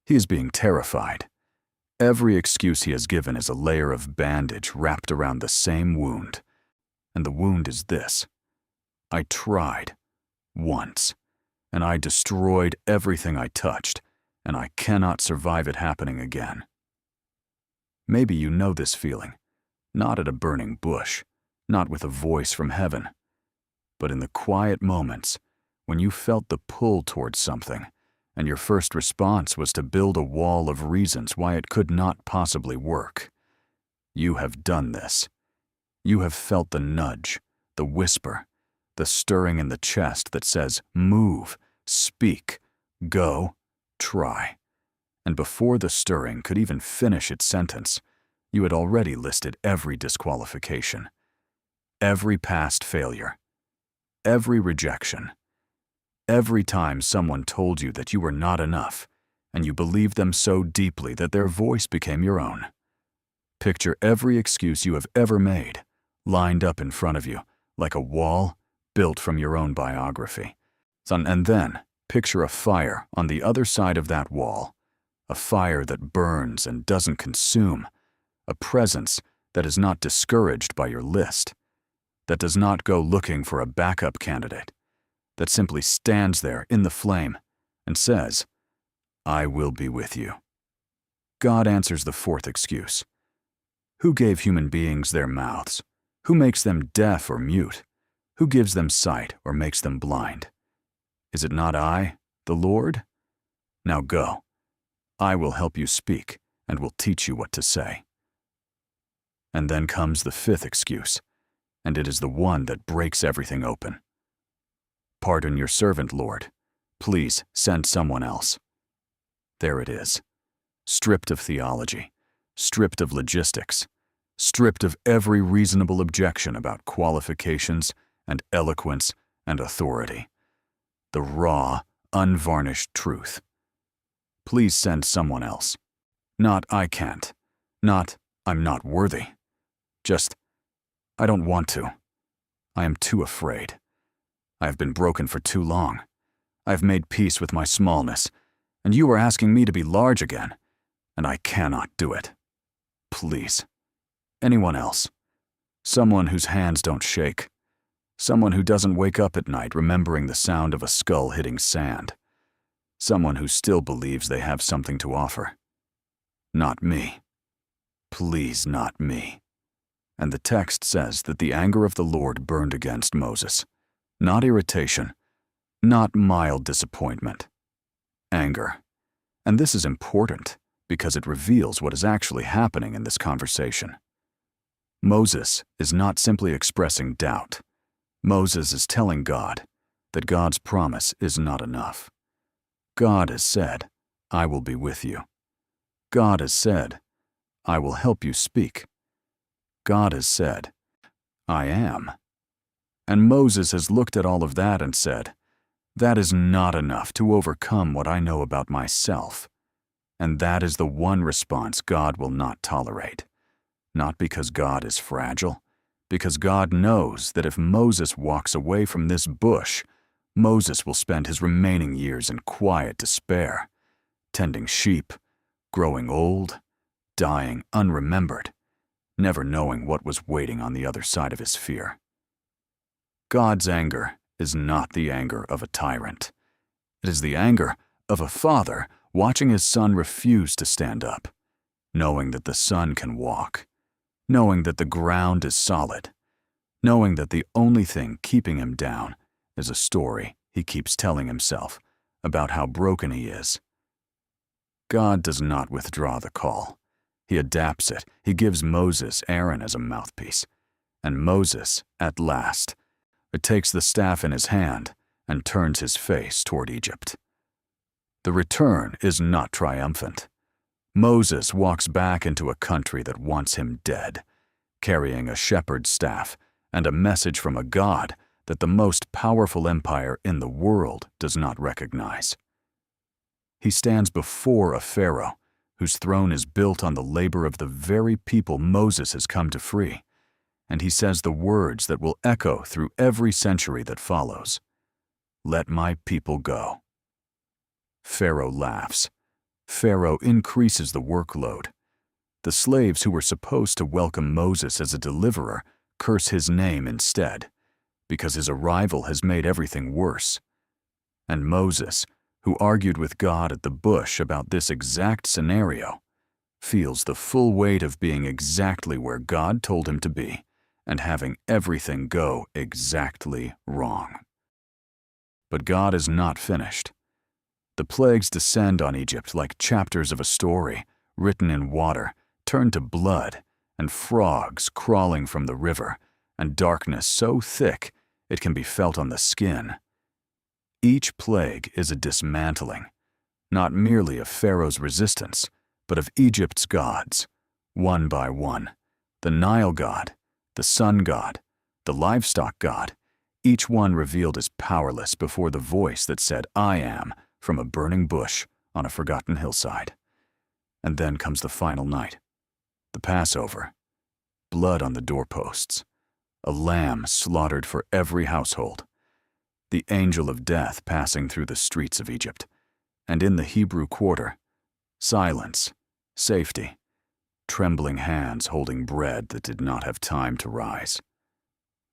He is being terrified. Every excuse he has given is a layer of bandage wrapped around the same wound. And the wound is this: I tried once, and I destroyed everything I touched, and I cannot survive it happening again. Maybe you know this feeling, not at a burning bush, not with a voice from heaven, but in the quiet moments when you felt the pull towards something, and your first response was to build a wall of reasons why it could not possibly work. You have done this. You have felt the nudge, the whisper, the stirring in the chest that says, "Move, speak, go, try." And before the stirring could even finish its sentence, you had already listed every disqualification, every past failure, every rejection, every time someone told you that you were not enough, and you believed them so deeply that their voice became your own. Picture every excuse you have ever made, lined up in front of you, like a wall built from your own biography. And then, picture a fire on the other side of that wall, a fire that burns and doesn't consume, a presence that is not discouraged by your list, that does not go looking for a backup candidate, that simply stands there in the flame and says, "I will be with you." God answers the fourth excuse. Who gave human beings their mouths? Who makes them deaf or mute? Who gives them sight or makes them blind? Is it not I, the Lord? Now go. I will help you speak and will teach you what to say. And then comes the fifth excuse, and it is the one that breaks everything open. "Pardon your servant, Lord. Please send someone else." There it is. Stripped of theology, stripped of logistics, stripped of every reasonable objection about qualifications and eloquence and authority. The raw, unvarnished truth. Please send someone else. Not "I can't." Not "I'm not worthy." Just, "I don't want to. I am too afraid. I have been broken for too long. I have made peace with my smallness, and you are asking me to be large again, and I cannot do it. Please. Anyone else. Someone whose hands don't shake. Someone who doesn't wake up at night remembering the sound of a skull hitting sand. Someone who still believes they have something to offer. Not me. Please, not me." And the text says that the anger of the Lord burned against Moses. Not irritation, not mild disappointment. Anger. And this is important because it reveals what is actually happening in this conversation. Moses is not simply expressing doubt. Moses is telling God that God's promise is not enough. God has said, "I will be with you." God has said, "I will help you speak." God has said, "I am." And Moses has looked at all of that and said, "That is not enough to overcome what I know about myself." And that is the one response God will not tolerate. Not because God is fragile, because God knows that if Moses walks away from this bush, Moses will spend his remaining years in quiet despair, tending sheep, growing old, dying unremembered, never knowing what was waiting on the other side of his fear. God's anger is not the anger of a tyrant. It is the anger of a father watching his son refuse to stand up, knowing that the son can walk, knowing that the ground is solid, knowing that the only thing keeping him down is a story he keeps telling himself about how broken he is. God does not withdraw the call. He adapts it. He gives Moses Aaron as a mouthpiece. And Moses, at last, takes the staff in his hand and turns his face toward Egypt. The return is not triumphant. Moses walks back into a country that wants him dead, carrying a shepherd's staff and a message from a God that the most powerful empire in the world does not recognize. He stands before a Pharaoh whose throne is built on the labor of the very people Moses has come to free, and he says the words that will echo through every century that follows. "Let my people go." Pharaoh laughs. Pharaoh increases the workload. The slaves who were supposed to welcome Moses as a deliverer curse his name instead, because his arrival has made everything worse. And Moses, who argued with God at the bush about this exact scenario, feels the full weight of being exactly where God told him to be and having everything go exactly wrong. But God is not finished. The plagues descend on Egypt like chapters of a story written in water, turn to blood, and frogs crawling from the river, and darkness so thick it can be felt on the skin. Each plague is a dismantling, not merely of Pharaoh's resistance, but of Egypt's gods, one by one. The Nile god, the sun god, the livestock god, each one revealed as powerless before the voice that said, "I am," from a burning bush on a forgotten hillside. And then comes the final night, the Passover, blood on the doorposts, a lamb slaughtered for every household, the angel of death passing through the streets of Egypt, and in the Hebrew quarter, silence, safety, trembling hands holding bread that did not have time to rise.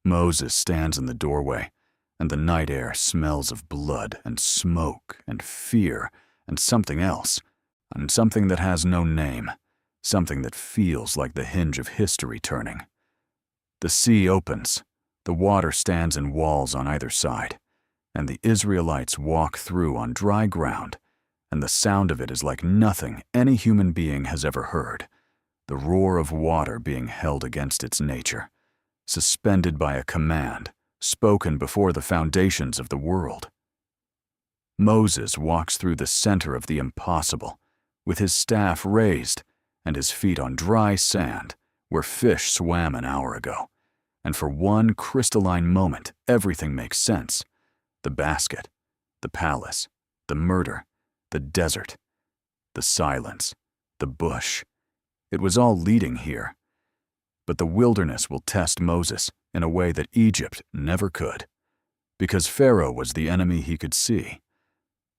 Moses stands in the doorway, and the night air smells of blood and smoke and fear and something else, and something that has no name, something that feels like the hinge of history turning. The sea opens, the water stands in walls on either side, and the Israelites walk through on dry ground, and the sound of it is like nothing any human being has ever heard, the roar of water being held against its nature, suspended by a command spoken before the foundations of the world. Moses walks through the center of the impossible, with his staff raised and his feet on dry sand where fish swam an hour ago, and for one crystalline moment everything makes sense. The basket, the palace, the murder, the desert, the silence, the bush. It was all leading here. But the wilderness will test Moses in a way that Egypt never could, because Pharaoh was the enemy he could see.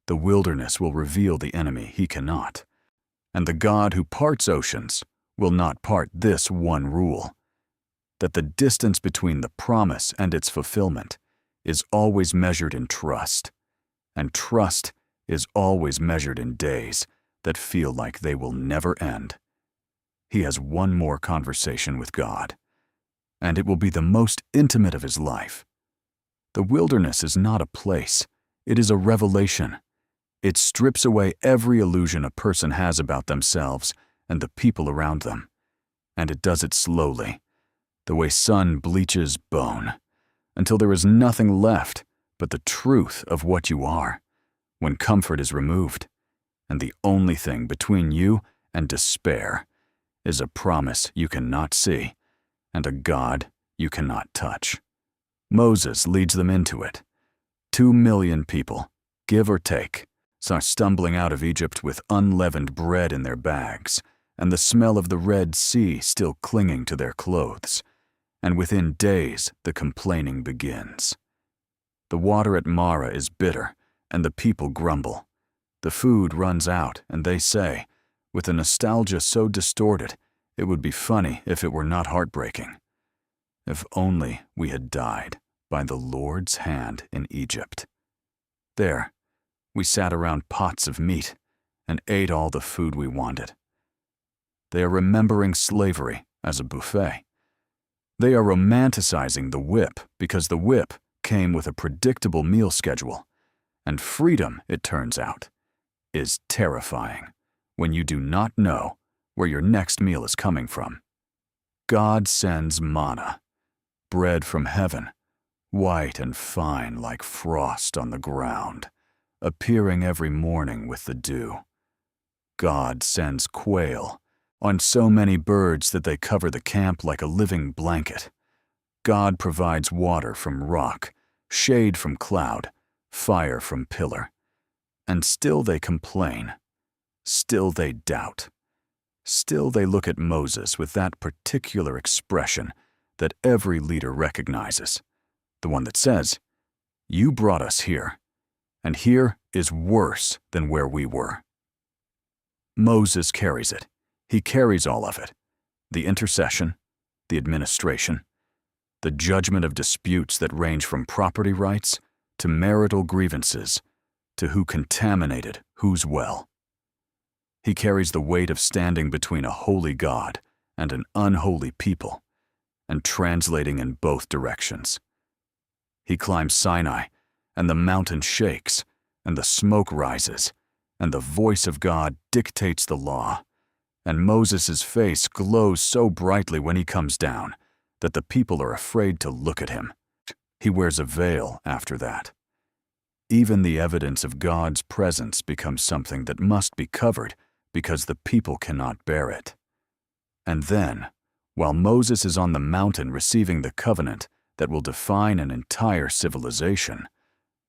The wilderness will reveal the enemy he cannot, and the God who parts oceans will not part this one rule, that the distance between the promise and its fulfillment is always measured in trust, and trust is always measured in days that feel like they will never end. He has one more conversation with God, and it will be the most intimate of his life. The wilderness is not a place, it is a revelation. It strips away every illusion a person has about themselves and the people around them, and it does it slowly, the way sun bleaches bone, until there is nothing left but the truth of what you are, when comfort is removed, and the only thing between you and despair is a promise you cannot see and a God you cannot touch. Moses leads them into it. 2 million people, give or take, are stumbling out of Egypt with unleavened bread in their bags and the smell of the Red Sea still clinging to their clothes. And within days the complaining begins. The water at Marah is bitter, and the people grumble. The food runs out, and they say, with a nostalgia so distorted, it would be funny if it were not heartbreaking. If only we had died by the Lord's hand in Egypt. There, We sat around pots of meat and ate all the food we wanted. They are remembering slavery as a buffet. They are romanticizing the whip because the whip came with a predictable meal schedule. And freedom, it turns out, is terrifying when you do not know where your next meal is coming from. God sends manna, bread from heaven, white and fine like frost on the ground, appearing every morning with the dew. God sends quail on so many birds that they cover the camp like a living blanket. God provides water from rock, shade from cloud, fire from pillar. And still they complain. Still they doubt. Still they look at Moses with that particular expression that every leader recognizes, the one that says, "You brought us here, and here is worse than where we were." Moses carries it. He carries all of it. The intercession, the administration, the judgment of disputes that range from property rights to marital grievances to who contaminated whose well. He carries the weight of standing between a holy God and an unholy people and translating in both directions. He climbs Sinai, and the mountain shakes, and the smoke rises, and the voice of God dictates the law, and Moses' face glows so brightly when he comes down that the people are afraid to look at him. He wears a veil after that. Even the evidence of God's presence becomes something that must be covered because the people cannot bear it. And then, while Moses is on the mountain receiving the covenant that will define an entire civilization,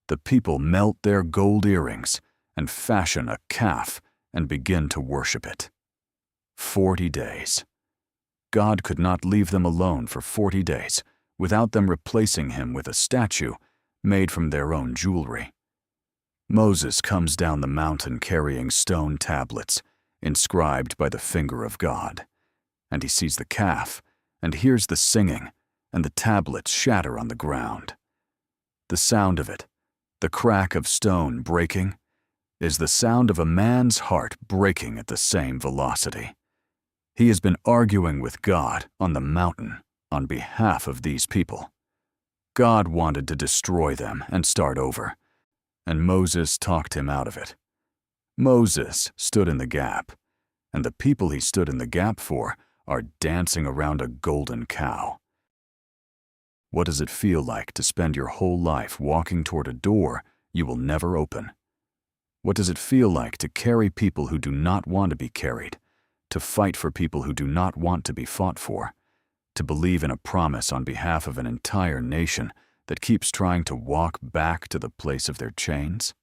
the people melt their gold earrings and fashion a calf and begin to worship it. 40 days. God could not leave them alone for 40 days without them replacing him with a statue made from their own jewelry. Moses comes down the mountain carrying stone tablets inscribed by the finger of God, and he sees the calf and hears the singing, and the tablets shatter on the ground. The sound of it, the crack of stone breaking, is the sound of a man's heart breaking at the same velocity. He has been arguing with God on the mountain on behalf of these people. God wanted to destroy them and start over, and Moses talked him out of it. Moses stood in the gap, and the people he stood in the gap for are dancing around a golden cow. What does it feel like to spend your whole life walking toward a door you will never open? What does it feel like to carry people who do not want to be carried, to fight for people who do not want to be fought for, to believe in a promise on behalf of an entire nation that keeps trying to walk back to the place of their chains?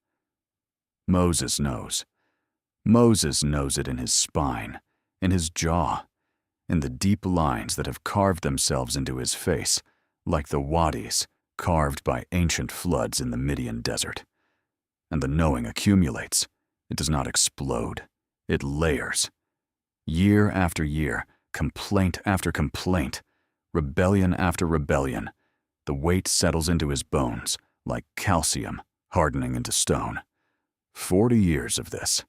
Moses knows. Moses knows it in his spine, in his jaw, in the deep lines that have carved themselves into his face, like the wadis carved by ancient floods in the Midian desert. And the knowing accumulates. It does not explode. It layers. Year after year, complaint after complaint, rebellion after rebellion, the weight settles into his bones like calcium hardening into stone. 40 years of this.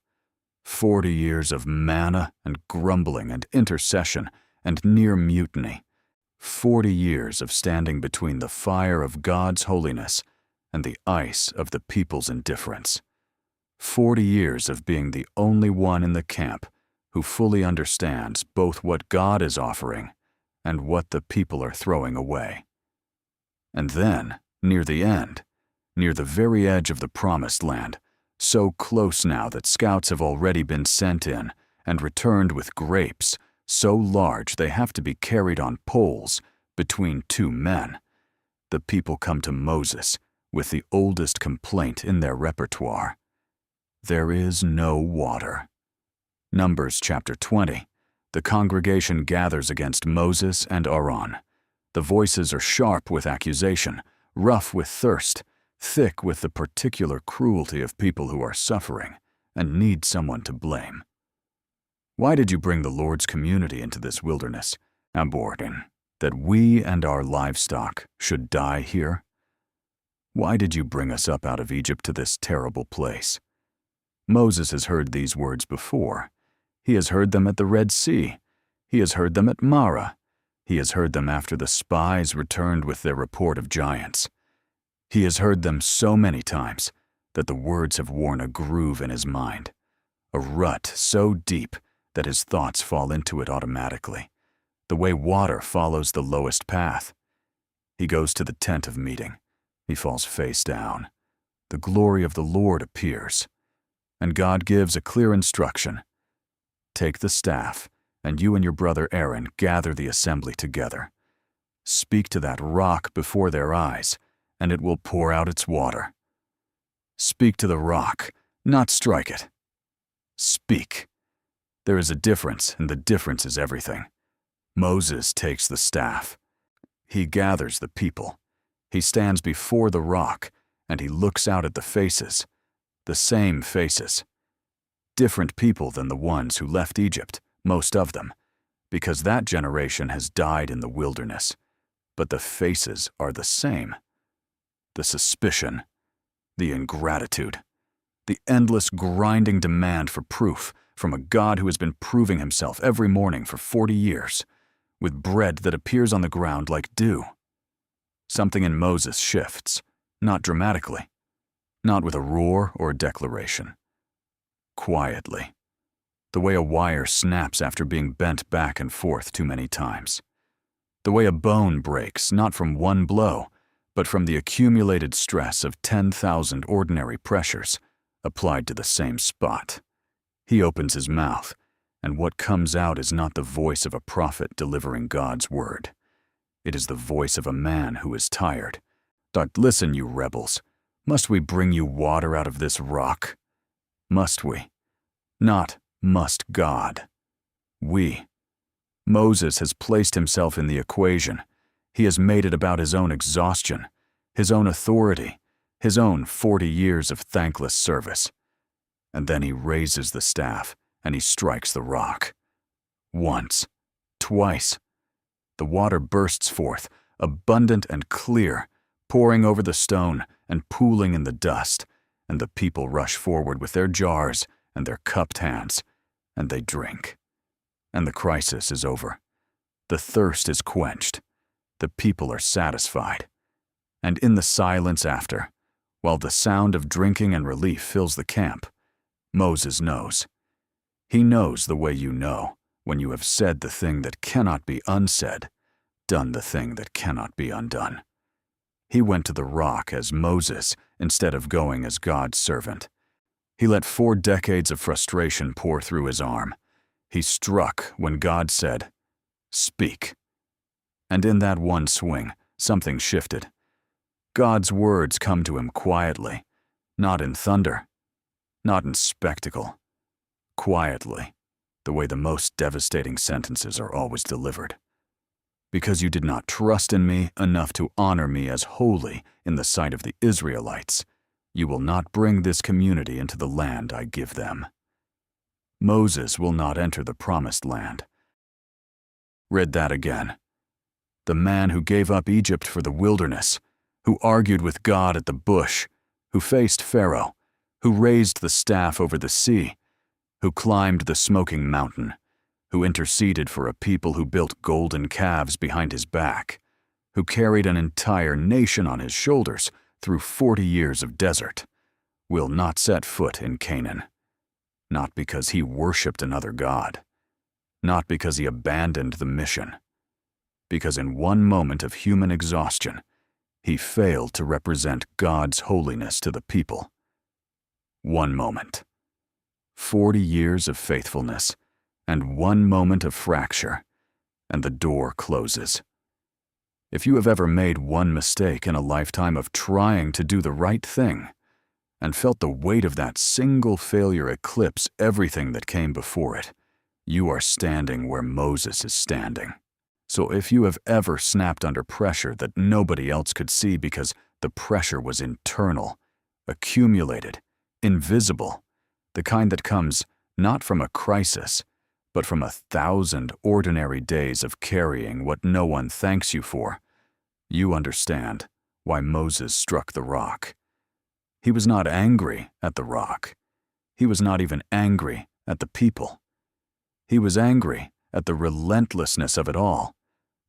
40 years of manna and grumbling and intercession and near mutiny. 40 years of standing between the fire of God's holiness and the ice of the people's indifference. 40 years of being the only one in the camp who fully understands both what God is offering and what the people are throwing away. And then, near the end, near the very edge of the promised land, so close now that scouts have already been sent in and returned with grapes so large they have to be carried on poles between two men, the people come to Moses with the oldest complaint in their repertoire. There is no water. Numbers chapter 20. The congregation gathers against Moses and Aaron. The voices are sharp with accusation, rough with thirst, thick with the particular cruelty of people who are suffering and need someone to blame. Why did you bring the Lord's community into this wilderness, Abortin, that we and our livestock should die here? Why did you bring us up out of Egypt to this terrible place?" Moses has heard these words before. He has heard them at the Red Sea. He has heard them at Marah. He has heard them after the spies returned with their report of giants. He has heard them so many times that the words have worn a groove in his mind, a rut so deep that his thoughts fall into it automatically, the way water follows the lowest path. He goes to the tent of meeting. He falls face down. The glory of the Lord appears, and God gives a clear instruction. "Take the staff, and you and your brother Aaron gather the assembly together. Speak to that rock before their eyes, and it will pour out its water." Speak to the rock, not strike it. Speak. There is a difference, and the difference is everything. Moses takes the staff. He gathers the people. He stands before the rock, and he looks out at the faces, the same faces. Different people than the ones who left Egypt, most of them, because that generation has died in the wilderness. But the faces are the same. The suspicion, the ingratitude, the endless grinding demand for proof from a God who has been proving himself every morning for 40 years, with bread that appears on the ground like dew. Something in Moses shifts, not dramatically, not with a roar or a declaration. Quietly, the way a wire snaps after being bent back and forth too many times. The way a bone breaks, not from one blow, but from the accumulated stress of 10,000 ordinary pressures applied to the same spot. He opens his mouth, and what comes out is not the voice of a prophet delivering God's word. It is the voice of a man who is tired. "Listen, you rebels. Must we bring you water out of this rock? Must we? Not must God. We. Moses has placed himself in the equation. He has made it about his own exhaustion, his own authority, his own 40 years of thankless service. And then he raises the staff and he strikes the rock. Once, twice. The water bursts forth, abundant and clear, pouring over the stone and pooling in the dust, and the people rush forward with their jars and their cupped hands, and they drink. And the crisis is over. The thirst is quenched. The people are satisfied. And in the silence after, while the sound of drinking and relief fills the camp, Moses knows. He knows the way you know when you have said the thing that cannot be unsaid, done the thing that cannot be undone. He went to the rock as Moses instead of going as God's servant. He let 4 decades of frustration pour through his arm. He struck when God said, "Speak." And in that one swing, something shifted. God's words come to him quietly, not in thunder, not in spectacle. Quietly, the way the most devastating sentences are always delivered. "Because you did not trust in me enough to honor me as holy in the sight of the Israelites, you will not bring this community into the land I give them." Moses will not enter the promised land. Read that again. The man who gave up Egypt for the wilderness, who argued with God at the bush, who faced Pharaoh, who raised the staff over the sea, who climbed the smoking mountain, who interceded for a people who built golden calves behind his back, who carried an entire nation on his shoulders through 40 years of desert, will not set foot in Canaan. Not because he worshipped another god, not because he abandoned the mission, because in one moment of human exhaustion, he failed to represent God's holiness to the people. One moment. 40 years of faithfulness, and one moment of fracture, and the door closes. If you have ever made one mistake in a lifetime of trying to do the right thing, and felt the weight of that single failure eclipse everything that came before it, you are standing where Moses is standing. So if you have ever snapped under pressure that nobody else could see because the pressure was internal, accumulated, invisible, the kind that comes not from a crisis, but from 1,000 ordinary days of carrying what no one thanks you for, you understand why Moses struck the rock. He was not angry at the rock. He was not even angry at the people. He was angry at the relentlessness of it all,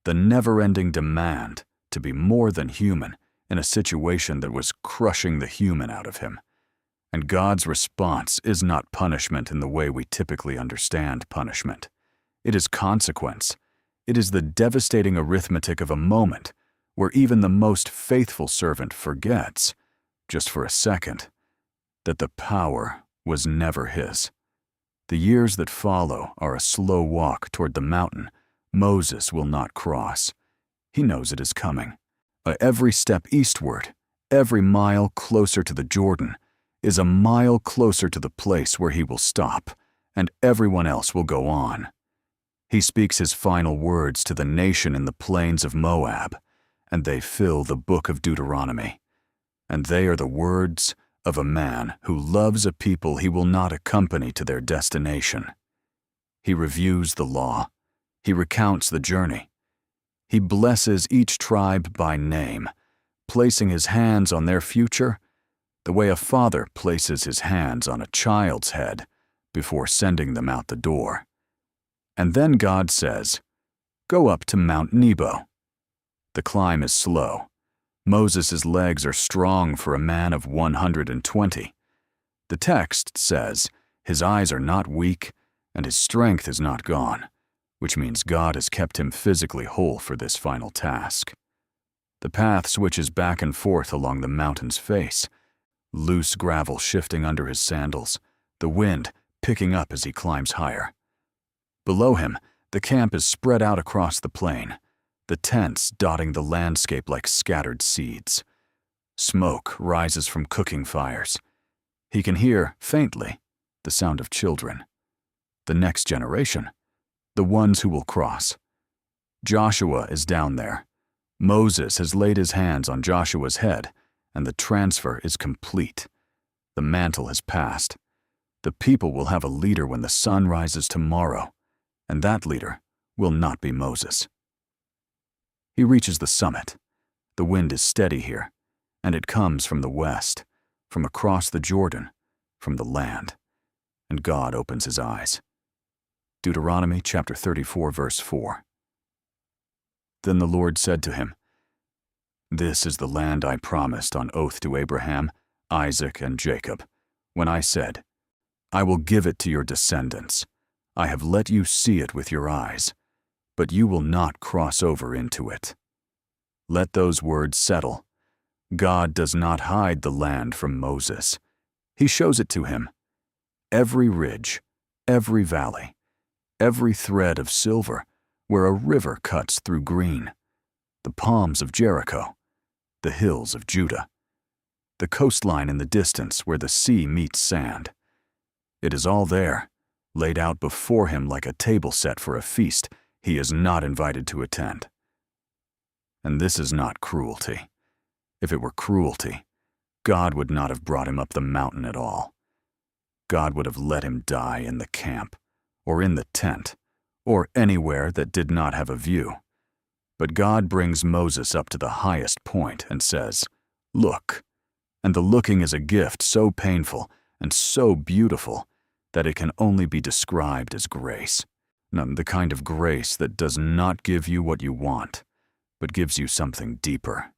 the never-ending demand to be more than human in a situation that was crushing the human out of him. And God's response is not punishment in the way we typically understand punishment. It is consequence. It is the devastating arithmetic of a moment where even the most faithful servant forgets, just for a second, that the power was never his. The years that follow are a slow walk toward the mountain Moses will not cross. He knows it is coming. Every step eastward, every mile closer to the Jordan, is a mile closer to the place where he will stop, and everyone else will go on. He speaks his final words to the nation in the plains of Moab, and they fill the book of Deuteronomy. And they are the words of a man who loves a people he will not accompany to their destination. He reviews the law. He recounts the journey. He blesses each tribe by name, placing his hands on their future the way a father places his hands on a child's head before sending them out the door. And then God says, "Go up to Mount Nebo." The climb is slow. Moses' legs are strong for a man of 120. The text says his eyes are not weak and his strength is not gone, which means God has kept him physically whole for this final task. The path switches back and forth along the mountain's face, loose gravel shifting under his sandals, the wind picking up as he climbs higher. Below him, the camp is spread out across the plain, the tents dotting the landscape like scattered seeds. Smoke rises from cooking fires. He can hear, faintly, the sound of children. The next generation, the ones who will cross. Joshua is down there. Moses has laid his hands on Joshua's head, and the transfer is complete. The mantle has passed. The people will have a leader when the sun rises tomorrow, and that leader will not be Moses. He reaches the summit. The wind is steady here, and it comes from the west, from across the Jordan, from the land. And God opens his eyes. Deuteronomy chapter 34, verse 4. Then the Lord said to him, "This is the land I promised on oath to Abraham, Isaac, and Jacob, when I said, 'I will give it to your descendants.' I have let you see it with your eyes, but you will not cross over into it." Let those words settle. God does not hide the land from Moses. He shows it to him. Every ridge, every valley, every thread of silver where a river cuts through green, the palms of Jericho, the hills of Judah, the coastline in the distance where the sea meets sand. It is all there, laid out before him like a table set for a feast he is not invited to attend. And this is not cruelty. If it were cruelty, God would not have brought him up the mountain at all. God would have let him die in the camp, or in the tent, or anywhere that did not have a view. But God brings Moses up to the highest point and says, "Look." And the looking is a gift so painful and so beautiful that it can only be described as grace. The kind of grace that does not give you what you want, but gives you something deeper.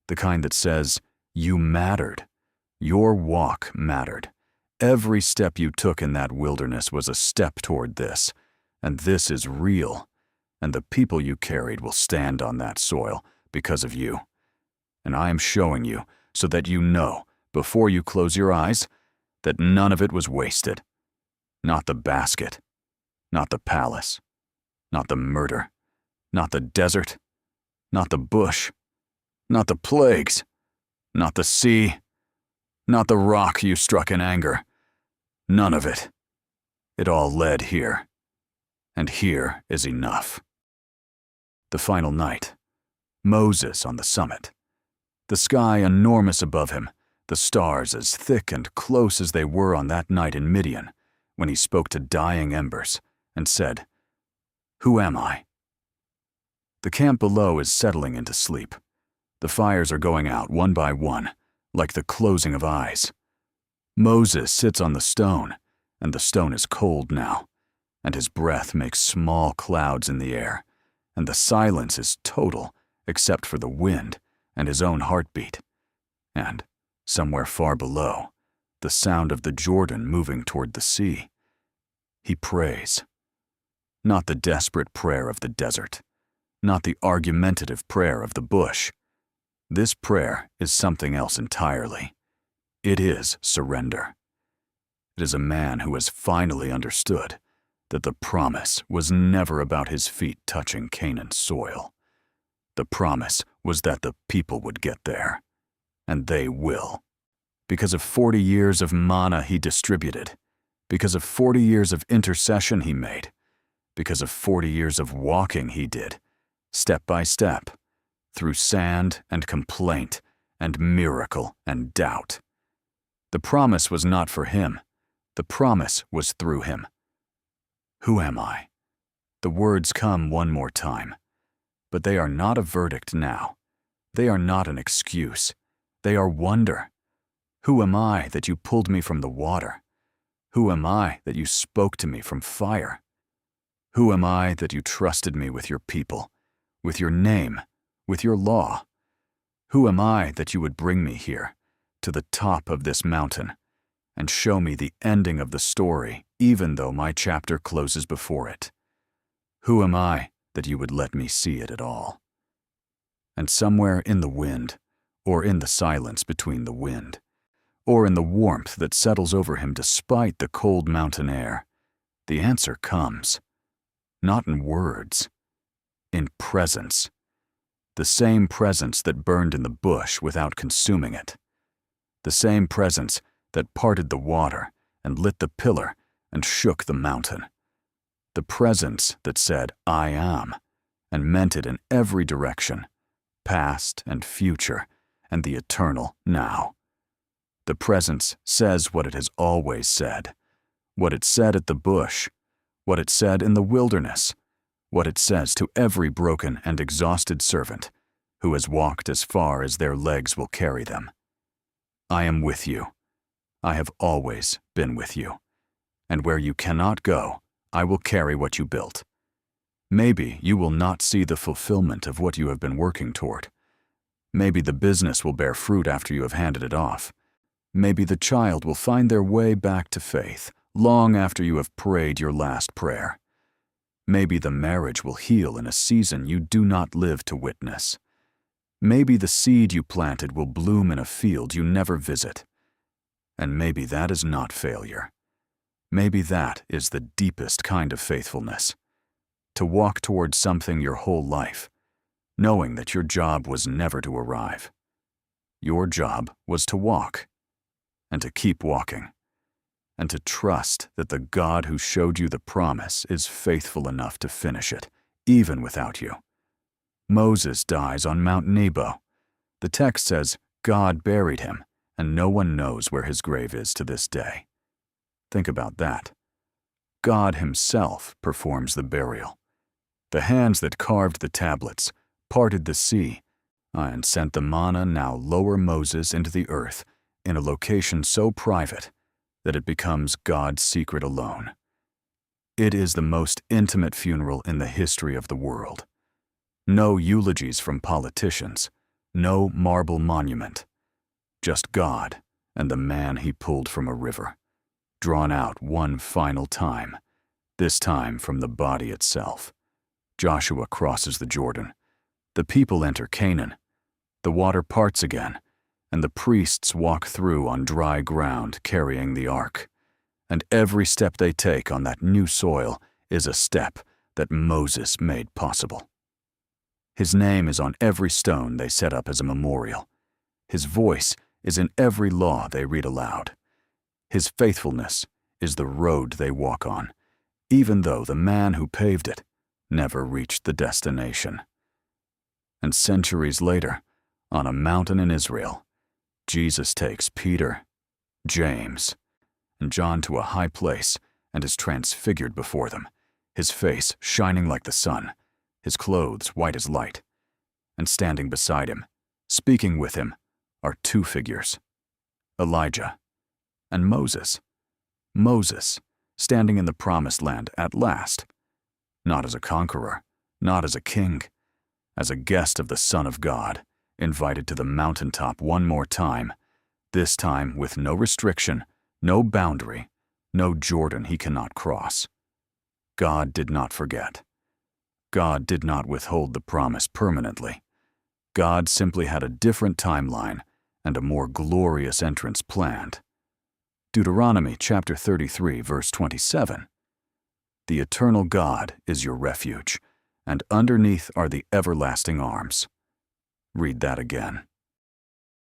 The kind that says, you mattered. Your walk mattered. Every step you took in that wilderness was a step toward this, and this is real, and the people you carried will stand on that soil because of you. And I am showing you so that you know, before you close your eyes, that none of it was wasted. Not the basket, not the palace, not the murder, not the desert, not the bush, not the plagues, not the sea, not the rock you struck in anger. None of it. It all led here. And here is enough. The final night. Moses on the summit. The sky enormous above him, the stars as thick and close as they were on that night in Midian, when he spoke to dying embers and said, "Who am I?" The camp below is settling into sleep. The fires are going out one by one, like the closing of eyes. Moses sits on the stone, and the stone is cold now, and his breath makes small clouds in the air, and the silence is total except for the wind and his own heartbeat. And, somewhere far below, the sound of the Jordan moving toward the sea. He prays. Not the desperate prayer of the desert, not the argumentative prayer of the bush. This prayer is something else entirely. It is surrender. It is a man who has finally understood that the promise was never about his feet touching Canaan's soil. The promise was that the people would get there, and they will. Because of 40 years of manna he distributed, because of 40 years of intercession he made, because of 40 years of walking he did, step by step, through sand and complaint and miracle and doubt. The promise was not for him. The promise was through him. Who am I? The words come one more time, but they are not a verdict now. They are not an excuse. They are wonder. Who am I that you pulled me from the water? Who am I that you spoke to me from fire? Who am I that you trusted me with your people, with your name, with your law? Who am I that you would bring me here, to the top of this mountain, and show me the ending of the story, even though my chapter closes before it? Who am I that you would let me see it at all? And somewhere in the wind, or in the silence between the wind, or in the warmth that settles over him despite the cold mountain air, the answer comes. Not in words, in presence. The same presence that burned in the bush without consuming it. The same presence that parted the water and lit the pillar and shook the mountain. The presence that said, I am, and meant it in every direction, past and future, and the eternal now. The presence says what it has always said, what it said at the bush, what it said in the wilderness, what it says to every broken and exhausted servant who has walked as far as their legs will carry them. I am with you. I have always been with you. And where you cannot go, I will carry what you built. Maybe you will not see the fulfillment of what you have been working toward. Maybe the business will bear fruit after you have handed it off. Maybe the child will find their way back to faith long after you have prayed your last prayer. Maybe the marriage will heal in a season you do not live to witness. Maybe the seed you planted will bloom in a field you never visit. And maybe that is not failure. Maybe that is the deepest kind of faithfulness. To walk towards something your whole life, knowing that your job was never to arrive. Your job was to walk, and to keep walking, and to trust that the God who showed you the promise is faithful enough to finish it, even without you. Moses dies on Mount Nebo. The text says God buried him, and no one knows where his grave is to this day. Think about that. God himself performs the burial. The hands that carved the tablets, parted the sea, and sent the manna now lower Moses into the earth in a location so private that it becomes God's secret alone. It is the most intimate funeral in the history of the world. No eulogies from politicians, no marble monument. Just God and the man he pulled from a river, drawn out one final time, this time from the body itself. Joshua crosses the Jordan. The people enter Canaan. The water parts again, and the priests walk through on dry ground carrying the ark. And every step they take on that new soil is a step that Moses made possible. His name is on every stone they set up as a memorial. His voice is in every law they read aloud. His faithfulness is the road they walk on, even though the man who paved it never reached the destination. And centuries later, on a mountain in Israel, Jesus takes Peter, James, and John to a high place and is transfigured before them, his face shining like the sun, his clothes white as light. And standing beside him, Speaking with him are two figures, Elijah and Moses. Moses, standing in the promised land at last, not as a conqueror, not as a king, as a guest of the Son of God, invited to the mountaintop one more time, this time with no restriction, no boundary, no Jordan he cannot cross. God did not forget. God did not withhold the promise permanently. God simply had a different timeline and a more glorious entrance planned. Deuteronomy chapter 33, verse 27. The eternal God is your refuge, and underneath are the everlasting arms. Read that again.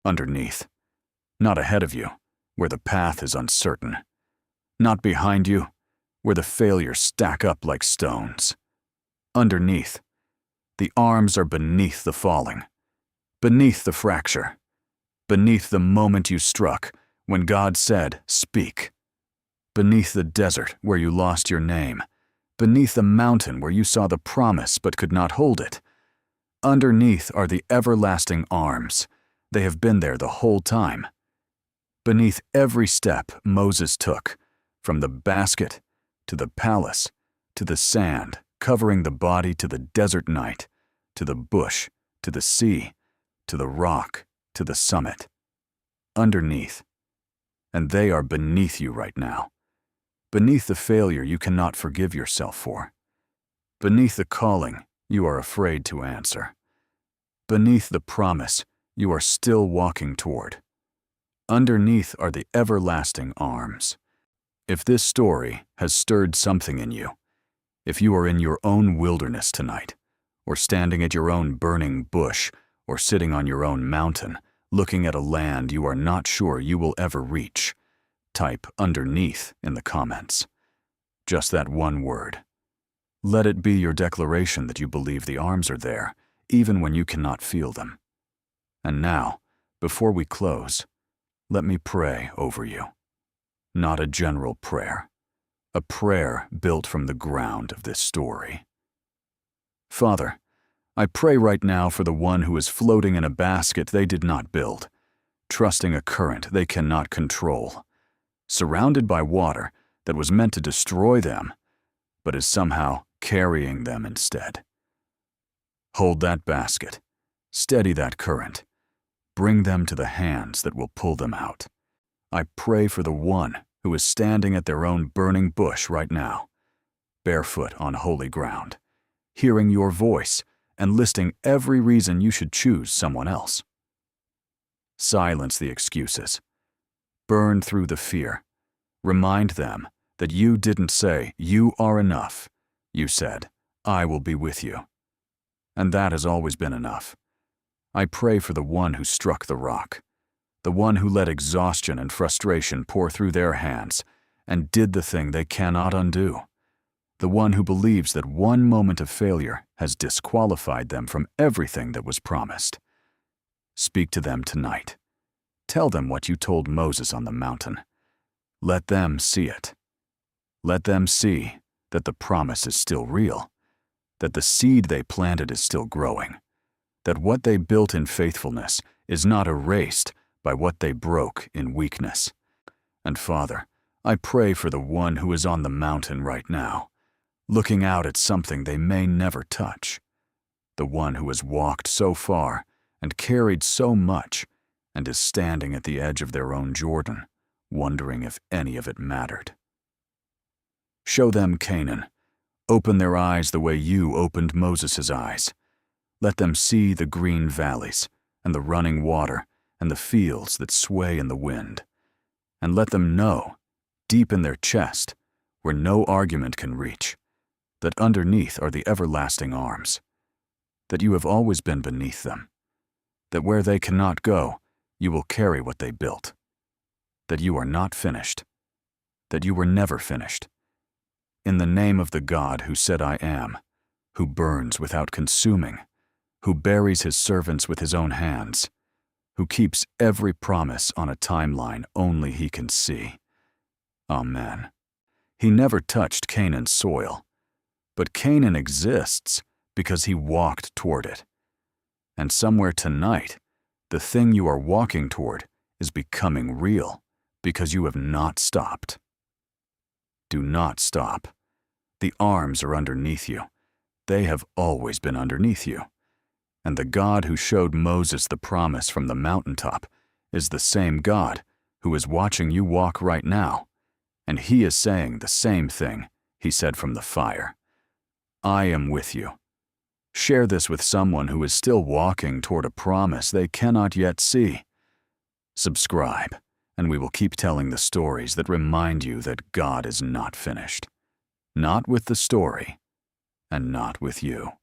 Underneath. Not ahead of you, where the path is uncertain. Not behind you, where the failures stack up like stones. Underneath. The arms are beneath the falling, beneath the fracture, beneath the moment you struck when God said, "Speak." Beneath the desert where you lost your name, beneath the mountain where you saw the promise but could not hold it. Underneath are the everlasting arms. They have been there the whole time. Beneath every step Moses took, from the basket to the palace to the sand covering the body to the desert night, to the bush, to the sea, to the rock, to the summit. Underneath. And they are beneath you right now. Beneath the failure you cannot forgive yourself for. Beneath the calling you are afraid to answer. Beneath the promise you are still walking toward. Underneath are the everlasting arms. If this story has stirred something in you, if you are in your own wilderness tonight, or standing at your own burning bush, or sitting on your own mountain, looking at a land you are not sure you will ever reach, type underneath in the comments. Just that one word. Let it be your declaration that you believe the arms are there, even when you cannot feel them. And now, before we close, let me pray over you. Not a general prayer. A prayer built from the ground of this story. Father, I pray right now for the one who is floating in a basket they did not build, trusting a current they cannot control, surrounded by water that was meant to destroy them, but is somehow carrying them instead. Hold that basket, steady that current, bring them to the hands that will pull them out. I pray for the one who is standing at their own burning bush right now, barefoot on holy ground, hearing your voice and listing every reason you should choose someone else. Silence the excuses. Burn through the fear. Remind them that you didn't say, "You are enough." You said, "I will be with you." And that has always been enough. I pray for the one who struck the rock, the one who let exhaustion and frustration pour through their hands and did the thing they cannot undo, the one who believes that one moment of failure has disqualified them from everything that was promised. Speak to them tonight. Tell them what you told Moses on the mountain. Let them see it. Let them see that the promise is still real, that the seed they planted is still growing, that what they built in faithfulness is not erased by what they broke in weakness. And Father, I pray for the one who is on the mountain right now, looking out at something they may never touch, the one who has walked so far and carried so much and is standing at the edge of their own Jordan, wondering if any of it mattered. Show them Canaan. Open their eyes the way you opened Moses' eyes. Let them see the green valleys and the running water and the fields that sway in the wind. And let them know, deep in their chest, where no argument can reach, that underneath are the everlasting arms, that you have always been beneath them, that where they cannot go, you will carry what they built, that you are not finished, that you were never finished. In the name of the God who said I am, who burns without consuming, who buries his servants with his own hands, who keeps every promise on a timeline only he can see. Amen. He never touched Canaan's soil, but Canaan exists because he walked toward it. And somewhere tonight, The thing you are walking toward is becoming real because you have not stopped. Do not stop. The arms are underneath you. They have always been underneath you. And the God who showed Moses the promise from the mountaintop is the same God who is watching you walk right now. And he is saying the same thing he said from the fire. I am with you. Share this with someone who is still walking toward a promise they cannot yet see. Subscribe, and we will keep telling the stories that remind you that God is not finished. Not with the story, and not with you.